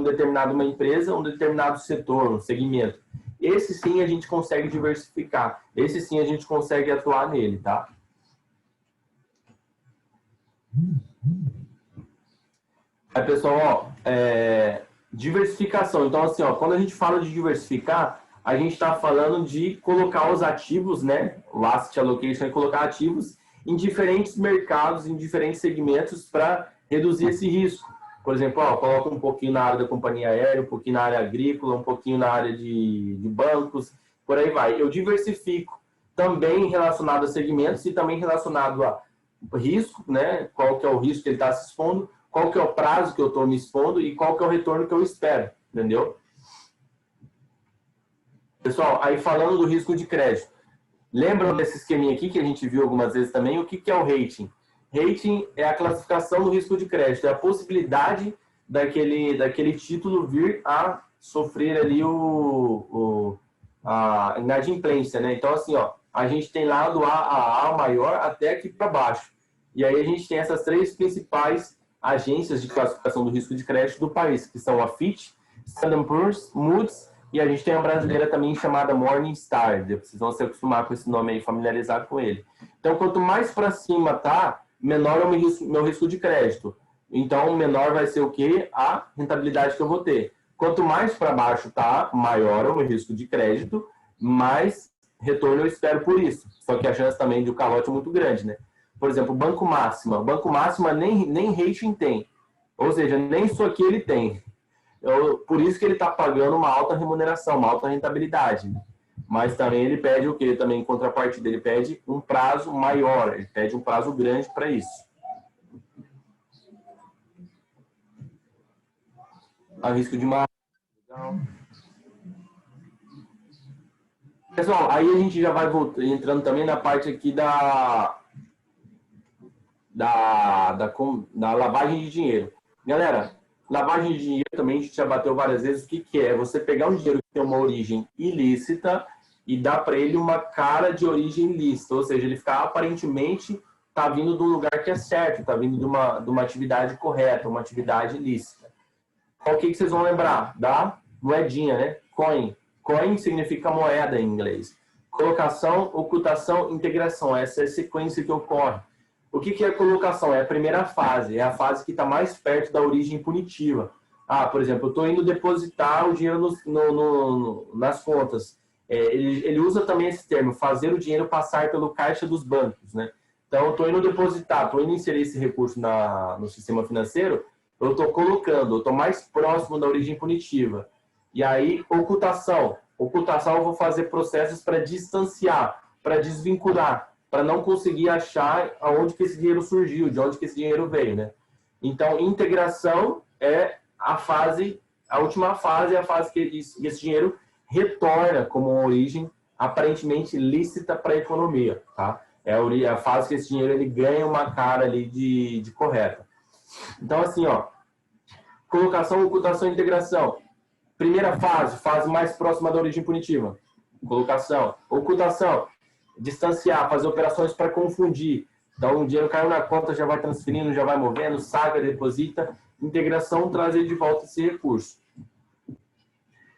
uma empresa, um determinado setor, um segmento. Esse sim a gente consegue diversificar, esse sim a gente consegue atuar nele, tá? Aí, pessoal, ó, diversificação. Então, assim, ó, quando a gente fala de diversificar, a gente está falando de colocar os ativos, né? O asset allocation é colocar ativos em diferentes mercados, em diferentes segmentos para reduzir esse risco. Por exemplo, ó, coloca um pouquinho na área da companhia aérea, um pouquinho na área agrícola, um pouquinho na área de bancos, por aí vai. Eu diversifico também relacionado a segmentos e também relacionado a risco, né? Qual que é o risco que ele está se expondo, qual que é o prazo que eu estou me expondo e qual que é o retorno que eu espero, entendeu? Pessoal, aí falando do risco de crédito, lembram desse esqueminha aqui que a gente viu algumas vezes também? O que é o rating? Rating é a classificação do risco de crédito, é a possibilidade daquele título vir a sofrer ali a inadimplência, né? Então, assim, ó, a gente tem lá do A maior até aqui para baixo. E aí a gente tem essas três principais agências de classificação do risco de crédito do país, que são a Fitch, Standard & Poor's, Moody's, e a gente tem uma brasileira também chamada Morningstar. Vocês vão se acostumar com esse nome aí, familiarizar com ele. Então, quanto mais para cima tá, menor é o meu risco de crédito. Então, menor vai ser o quê? A rentabilidade que eu vou ter. Quanto mais para baixo tá, maior é o meu risco de crédito, mais retorno eu espero por isso. Só que a chance também de o calote é muito grande, né? Por exemplo, Banco Máxima. Banco Máxima nem rating tem. Ou seja, nem isso aqui ele tem. Por isso que ele está pagando uma alta remuneração, uma alta rentabilidade. Mas também ele pede o quê? Também em contrapartida, ele pede um prazo maior, ele pede um prazo grande para isso. A risco de margem. Pessoal, aí a gente já vai entrando também na parte aqui da lavagem de dinheiro. Galera, lavagem de dinheiro também a gente já bateu várias vezes. O que é? Você pegar um dinheiro que tem uma origem ilícita e dar para ele uma cara de origem lícita, ou seja, ele ficar aparentemente está vindo de um lugar que é certo, está vindo de uma atividade correta, uma atividade lícita. O que vocês vão lembrar? Da moedinha, né? Coin. Coin significa moeda em inglês. Colocação, ocultação, integração. Essa é a sequência que ocorre. O que é a colocação? É a primeira fase, é a fase que está mais perto da origem punitiva. Por exemplo, eu estou indo depositar o dinheiro nas contas. Ele usa também esse termo, fazer o dinheiro passar pelo caixa dos bancos, né? Então, eu estou indo depositar, estou indo inserir esse recurso no sistema financeiro, eu estou colocando, eu estou mais próximo da origem punitiva. E aí, ocultação. Ocultação, eu vou fazer processos para distanciar, para desvincular, para não conseguir achar aonde que esse dinheiro surgiu, de onde que esse dinheiro veio, né? Então, integração é a última fase, é a fase que esse dinheiro retorna como uma origem aparentemente lícita para a economia, tá? É a fase que esse dinheiro ele ganha uma cara ali de correta. Então, assim, ó, colocação, ocultação e integração. Primeira fase mais próxima da origem punitiva. Colocação. Ocultação, distanciar, fazer operações para confundir. Então, o dinheiro caiu na conta, já vai transferindo, já vai movendo, saca, deposita. Integração, trazer de volta esse recurso.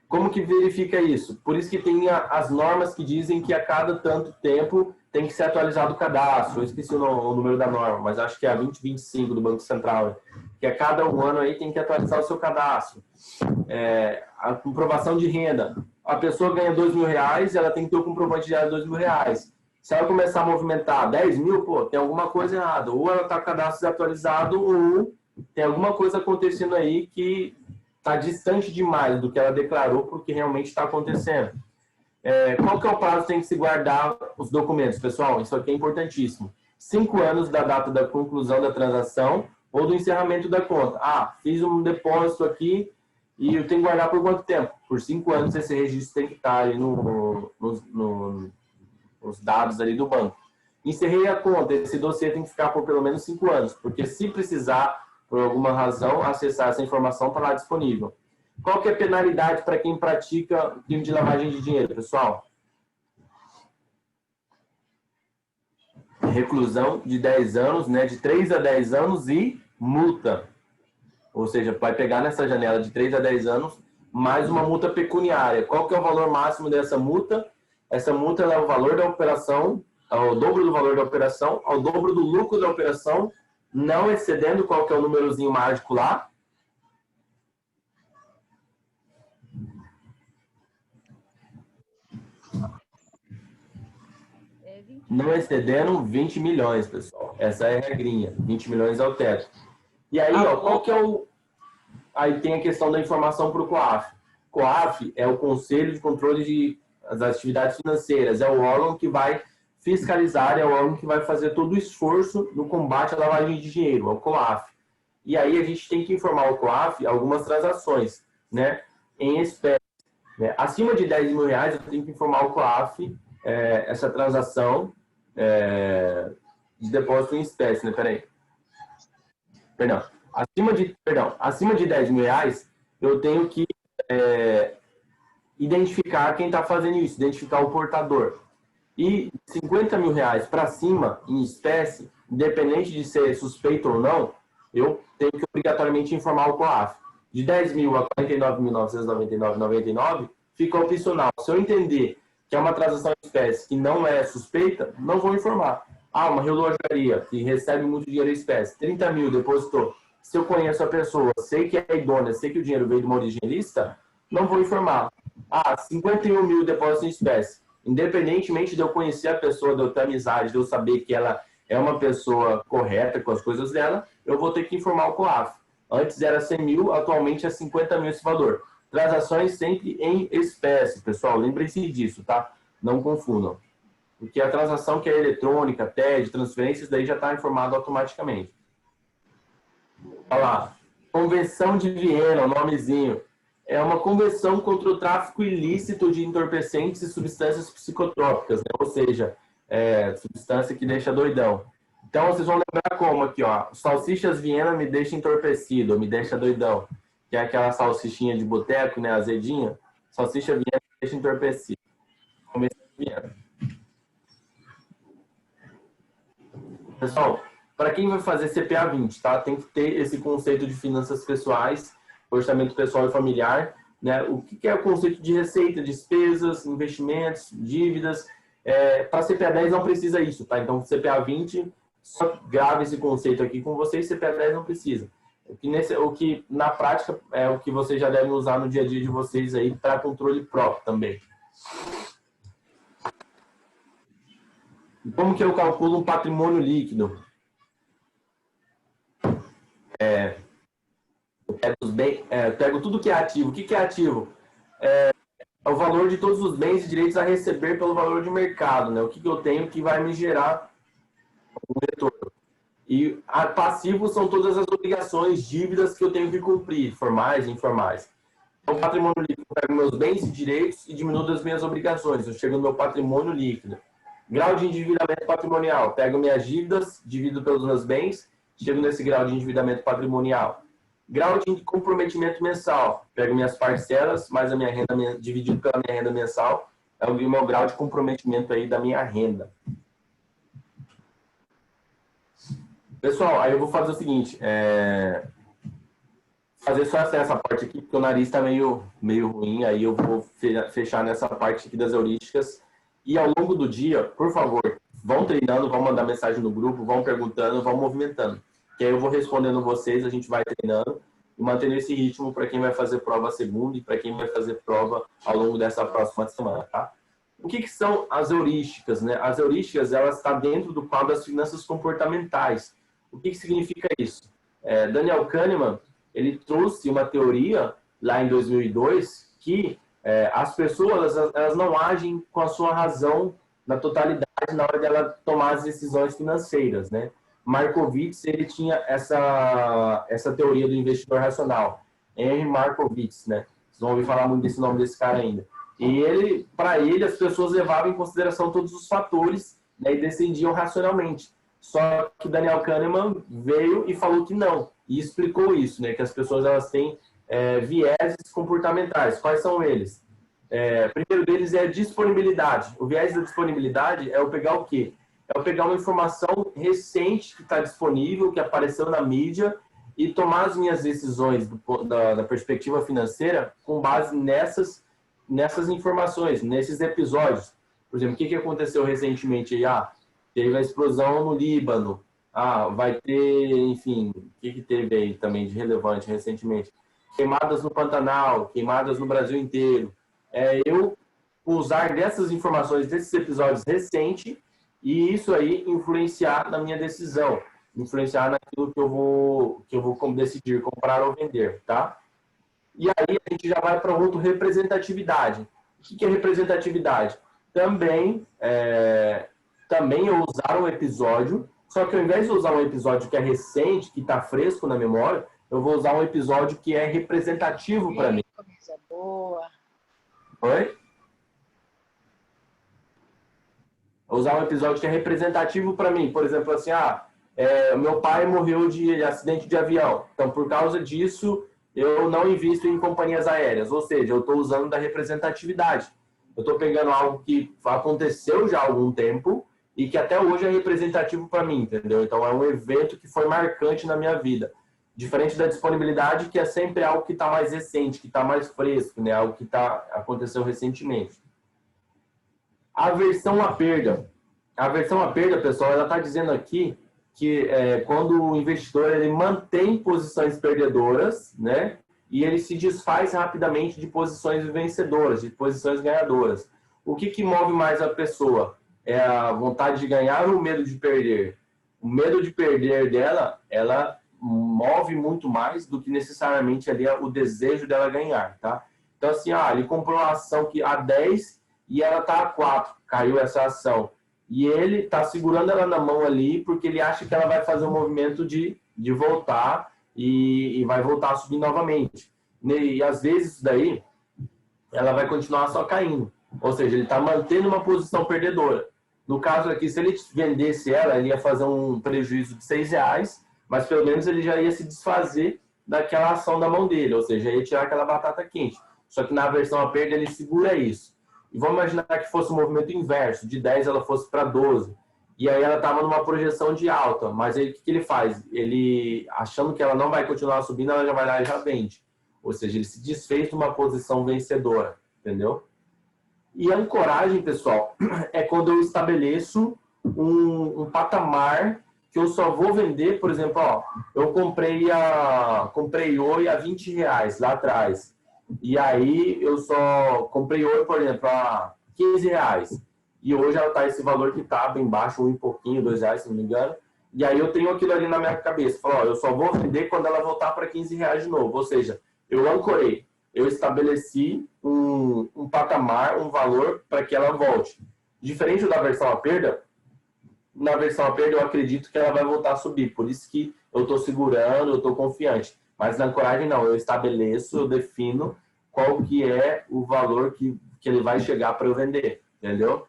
Como que verifica isso? Por isso que tem as normas que dizem que a cada tanto tempo tem que ser atualizado o cadastro. Eu esqueci o número da norma, mas acho que é a 2025 do Banco Central. Né? Que a cada um ano aí tem que atualizar o seu cadastro. A comprovação de renda. A pessoa ganha R$2.000, ela tem que ter o comprovante de R$2.000. Se ela começar a movimentar 10 mil, pô, tem alguma coisa errada. Ou ela está com o cadastro desatualizado, ou tem alguma coisa acontecendo aí que está distante demais do que ela declarou porque realmente está acontecendo. Qual que é o prazo que tem que se guardar os documentos, pessoal? Isso aqui é importantíssimo. 5 anos da data da conclusão da transação ou do encerramento da conta. Fiz um depósito aqui e eu tenho que guardar por quanto tempo? Por 5 anos esse registro tem que estar ali nos dados ali do banco. Encerrei a conta, esse dossiê tem que ficar por pelo menos 5 anos, porque se precisar, por alguma razão, acessar essa informação está lá disponível. Qual que é a penalidade para quem pratica crime de lavagem de dinheiro, pessoal? Reclusão de 10 anos, né? De 3 a 10 anos e multa. Ou seja, vai pegar nessa janela de 3 a 10 anos mais uma multa pecuniária. Qual que é o valor máximo dessa multa? Essa multa é o valor da operação, ao dobro do valor da operação, ao dobro do lucro da operação, não excedendo qual que é o númerozinho mágico lá, não excedendo 20 milhões, pessoal. Essa é a regrinha. 20 milhões é o teto. E aí, ó, qual que é o... Aí tem a questão da informação para o COAF. COAF é o Conselho de Controle das Atividades Financeiras. É o órgão que vai fiscalizar, é o órgão que vai fazer todo o esforço no combate à lavagem de dinheiro, é o COAF. E aí a gente tem que informar o COAF algumas transações, né, em espécie. Né? Acima de 10 mil reais, eu tenho que informar o COAF essa transação de depósito em espécie, né? Acima de 10 mil reais, eu tenho que identificar quem está fazendo isso, identificar o portador. E 50 mil reais para cima, em espécie, independente de ser suspeito ou não, eu tenho que obrigatoriamente informar o COAF. De 10 mil a 49.999,99 fica opcional. Se eu entender que é uma transação em espécie que não é suspeita, não vou informar. Ah, uma relojaria que recebe muito dinheiro em espécie, 30 mil depositou. Se eu conheço a pessoa, sei que é idônea, sei que o dinheiro veio de uma origem ilícita, não vou informar. Ah, 51 mil depósitos em espécie. Independentemente de eu conhecer a pessoa, de eu ter amizade, de eu saber que ela é uma pessoa correta com as coisas dela, eu vou ter que informar o COAF. Antes era 100 mil, atualmente é 50 mil esse valor. Transações sempre em espécie, pessoal. Lembrem-se disso, tá? Não confundam. Porque a transação que é eletrônica, TED, transferências, daí já está informado automaticamente. Olha lá. Convenção de Viena, o nomezinho. É uma convenção contra o tráfico ilícito de entorpecentes e substâncias psicotrópicas, né? Ou seja, substância que deixa doidão. Então, vocês vão lembrar como aqui, ó. Salsichas Viena me deixa entorpecido, me deixa doidão. Que é aquela salsichinha de boteco, né, azedinha. Salsicha Viena me deixa entorpecido. Convenção de Viena. Pessoal, para quem vai fazer CPA 20, tá? Tem que ter esse conceito de finanças pessoais, orçamento pessoal e familiar, né? O que é o conceito de receita, despesas, investimentos, dívidas. Para CPA 10 não precisa isso, tá? Então, CPA 20, só grave esse conceito aqui com vocês, CPA 10 não precisa. O que na prática é o que vocês já devem usar no dia a dia de vocês aí para controle próprio também. E como que eu calculo um patrimônio líquido? Eu pego tudo que é ativo. O que é ativo? É o valor de todos os bens e direitos a receber pelo valor de mercado, né? O que eu tenho que vai me gerar um retorno. E passivo são todas as obrigações, dívidas que eu tenho que cumprir, formais e informais. Então, patrimônio líquido, eu pego meus bens e direitos e diminuo das minhas obrigações. Eu chego no meu patrimônio líquido. Grau de endividamento patrimonial. Pego minhas dívidas, divido pelos meus bens, chego nesse grau de endividamento patrimonial. Grau de comprometimento mensal. Pego minhas parcelas, mais a minha renda, dividido pela minha renda mensal, é o meu grau de comprometimento aí da minha renda. Pessoal, aí eu vou fazer o seguinte, fazer só essa parte aqui, porque o nariz está meio ruim, aí eu vou fechar nessa parte aqui das heurísticas. E ao longo do dia, por favor, vão treinando, vão mandar mensagem no grupo, vão perguntando, vão movimentando. Que aí eu vou respondendo vocês, a gente vai treinando e mantendo esse ritmo para quem vai fazer prova segunda e para quem vai fazer prova ao longo dessa próxima semana, tá? O que são as heurísticas, né? As heurísticas, elas estão dentro do quadro das finanças comportamentais. O que significa isso? Daniel Kahneman, ele trouxe uma teoria lá em 2002 que as pessoas elas não agem com a sua razão na totalidade na hora dela tomar as decisões financeiras, né? Markowitz, ele tinha essa teoria do investidor racional. Henry Markowitz, né? Vocês vão ouvir falar muito desse nome desse cara ainda. E para ele, as pessoas levavam em consideração todos os fatores, né, e decidiam racionalmente. Só que Daniel Kahneman veio e falou que não. E explicou isso, né? Que as pessoas elas têm vieses comportamentais. Quais são eles? Primeiro deles é a disponibilidade. O viés da disponibilidade é eu pegar o quê? É eu pegar uma informação recente que está disponível, que apareceu na mídia, e tomar as minhas decisões da perspectiva financeira com base nessas informações, nesses episódios. Por exemplo, o que aconteceu recentemente aí? Teve a explosão no Líbano. Vai ter, enfim, o que teve aí também de relevante recentemente? Queimadas no Pantanal, queimadas no Brasil inteiro. Eu usar dessas informações, desses episódios recentes, e isso aí influenciar na minha decisão, influenciar naquilo que eu vou decidir, comprar ou vender, tá? E aí a gente já vai para outro, representatividade. O que é representatividade? Também eu usar um episódio, só que ao invés de usar um episódio que é recente, que está fresco na memória, eu vou usar um episódio que é representativo para mim. Coisa boa. Oi? Vou usar um episódio que é representativo para mim. Por exemplo, assim, meu pai morreu de acidente de avião. Então, por causa disso, eu não invisto em companhias aéreas. Ou seja, eu estou usando da representatividade. Eu estou pegando algo que aconteceu já há algum tempo e que até hoje é representativo para mim, entendeu? Então, é um evento que foi marcante na minha vida. Diferente da disponibilidade, que é sempre algo que está mais recente, que está mais fresco, né? Algo que aconteceu recentemente. Aversão à perda. A aversão à perda, pessoal, ela está dizendo aqui que quando o investidor ele mantém posições perdedoras, né? E ele se desfaz rapidamente de posições vencedoras, de posições ganhadoras. O que move mais a pessoa? É a vontade de ganhar ou o medo de perder? O medo de perder dela, ela move muito mais do que necessariamente ali o desejo dela ganhar, tá? Então, assim, ele comprou uma ação que a 10 e ela tá a 4, caiu essa ação. E ele tá segurando ela na mão ali porque ele acha que ela vai fazer um movimento de voltar e vai voltar a subir novamente. E às vezes isso daí, ela vai continuar só caindo. Ou seja, ele tá mantendo uma posição perdedora. No caso aqui, se ele vendesse ela, ele ia fazer um prejuízo de R$6, mas pelo menos ele já ia se desfazer daquela ação da mão dele, ou seja, ia tirar aquela batata quente. Só que na aversão à perda ele segura isso. E vamos imaginar que fosse um movimento inverso, de 10 ela fosse para 12. E aí ela estava numa projeção de alta, mas aí o que ele faz? Ele, achando que ela não vai continuar subindo, ela já vai lá e já vende. Ou seja, ele se desfez de uma posição vencedora, entendeu? E a ancoragem, pessoal, é quando eu estabeleço um patamar que eu só vou vender, por exemplo, eu comprei Oi a R$20 lá atrás. E aí eu só comprei Oi, por exemplo, a R$15. E hoje ela está esse valor que está bem baixo, um pouquinho, R$2, se não me engano. E aí eu tenho aquilo ali na minha cabeça. Falo, eu só vou vender quando ela voltar para R$15 de novo. Ou seja, eu ancorei. Eu estabeleci um patamar, um valor para que ela volte. Diferente da aversão à perda, na aversão à perda eu acredito que ela vai voltar a subir. Por isso que eu estou segurando, eu estou confiante. Mas na ancoragem não, eu estabeleço, eu defino qual que é o valor que ele vai chegar para eu vender, entendeu?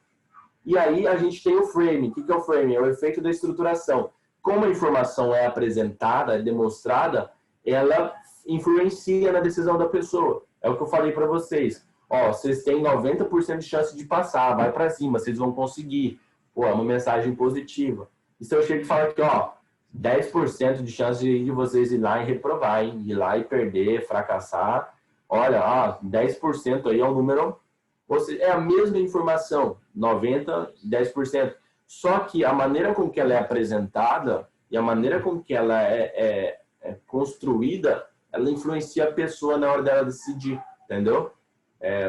E aí a gente tem o frame. O que é o frame? É o efeito da estruturação. Como a informação é apresentada, é demonstrada, ela influencia na decisão da pessoa. É o que eu falei para vocês. Vocês têm 90% de chance de passar, vai para cima, vocês vão conseguir. É uma mensagem positiva. E se eu chego e falo aqui, 10% de chance de vocês ir lá e reprovar, hein? Ir lá e perder, fracassar. Olha, 10% aí é um número... É a mesma informação, 90%, 10%. Só que a maneira com que ela é apresentada e a maneira com que ela é construída, ela influencia a pessoa na hora dela decidir, entendeu?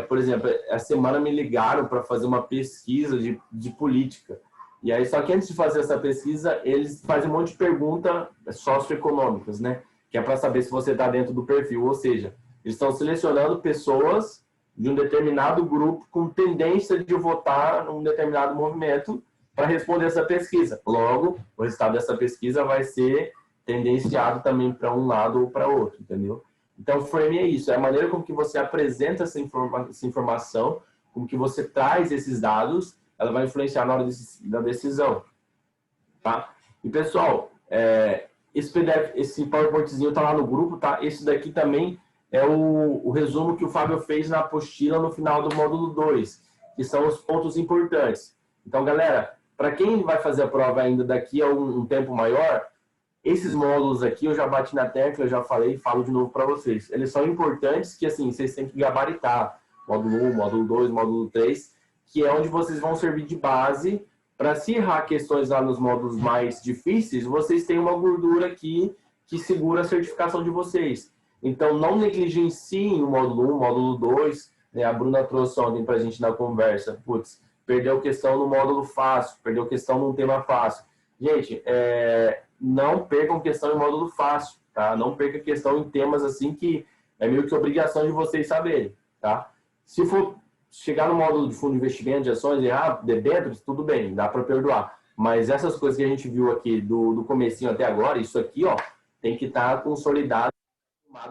Por exemplo, essa semana me ligaram para fazer uma pesquisa de política. E aí, só que antes de fazer essa pesquisa, eles fazem um monte de perguntas socioeconômicas, né? Que é para saber se você está dentro do perfil. Ou seja, eles estão selecionando pessoas de um determinado grupo com tendência de votar num determinado movimento para responder essa pesquisa. Logo, o resultado dessa pesquisa vai ser tendenciado também para um lado ou para outro, entendeu? Então, o frame é isso, é a maneira como que você apresenta essa informação, como que você traz esses dados, ela vai influenciar na hora da decisão, tá? E, pessoal, esse PDF, esse PowerPointzinho tá lá no grupo, tá? Esse daqui também é o resumo que o Fábio fez na apostila no final do módulo 2, que são os pontos importantes. Então, galera, para quem vai fazer a prova ainda daqui a um tempo maior, esses módulos aqui eu já bati na tecla, eu já falei e falo de novo para vocês. Eles são importantes que, assim, vocês têm que gabaritar. Módulo 1, módulo 2, módulo 3, que é onde vocês vão servir de base para, se errar questões lá nos módulos mais difíceis, vocês têm uma gordura aqui que segura a certificação de vocês. Então, não negligenciem o módulo 1, módulo 2. Né? A Bruna trouxe ontem para a gente na conversa. Putz, perdeu questão no módulo fácil, perdeu questão num tema fácil. Gente, não percam questão em módulo fácil, tá? Não percam questão em temas assim que é meio que obrigação de vocês saberem, tá? Se for chegar no módulo de fundo de investimento, de ações, errar debêntures, tudo bem, dá para perdoar. Mas essas coisas que a gente viu aqui do comecinho até agora, isso aqui, ó, tem que estar consolidado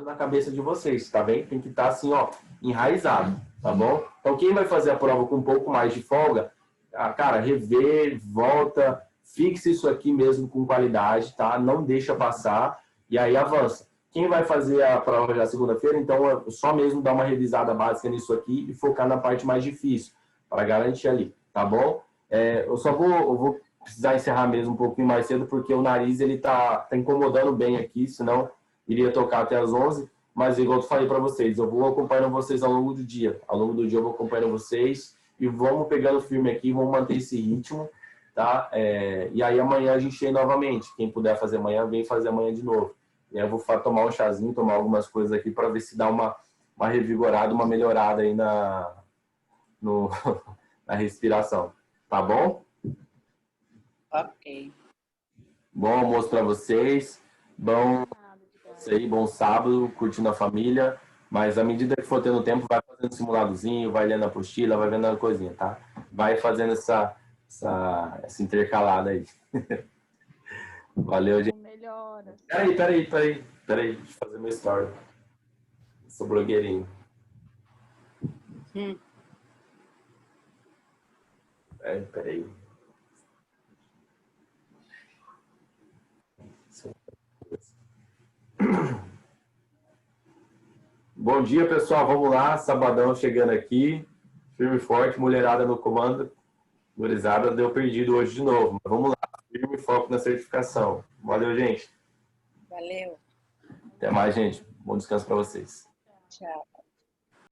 na cabeça de vocês, tá bem? Tem que estar assim, ó, enraizado, tá bom? Então, quem vai fazer a prova com um pouco mais de folga, cara, rever, volta, fixe isso aqui mesmo com qualidade, tá? Não deixa passar e aí avança. Quem vai fazer a prova já segunda-feira, então é só mesmo dar uma revisada básica nisso aqui e focar na parte mais difícil, para garantir ali, tá bom? Eu vou precisar encerrar mesmo um pouquinho mais cedo, porque o nariz, ele tá incomodando bem aqui, senão iria tocar até as 11, mas igual eu falei para vocês, eu vou acompanhando vocês ao longo do dia. Ao longo do dia eu vou acompanhando vocês e vamos pegando firme aqui, vamos manter esse ritmo, tá? E aí amanhã a gente tem novamente. Quem puder fazer amanhã, vem fazer amanhã de novo. E aí eu vou tomar um chazinho, tomar algumas coisas aqui para ver se dá uma revigorada, uma melhorada aí na respiração. Tá bom? Ok. Bom almoço para vocês. Bom sábado, curtindo a família. Mas à medida que for tendo tempo, vai fazendo um simuladozinho, vai lendo a apostila, vai vendo a coisinha, tá? Vai fazendo essa intercalada aí. Valeu, gente. Melhora. Peraí. Deixa eu fazer meu story. Sou blogueirinho. Peraí. Bom dia, pessoal. Vamos lá. Sabadão chegando aqui. Firme e forte, mulherada no comando. Gurizada deu perdido hoje de novo. Mas vamos lá. Firme e foco na certificação. Valeu, gente. Valeu. Até mais, gente. Bom descanso para vocês. Tchau.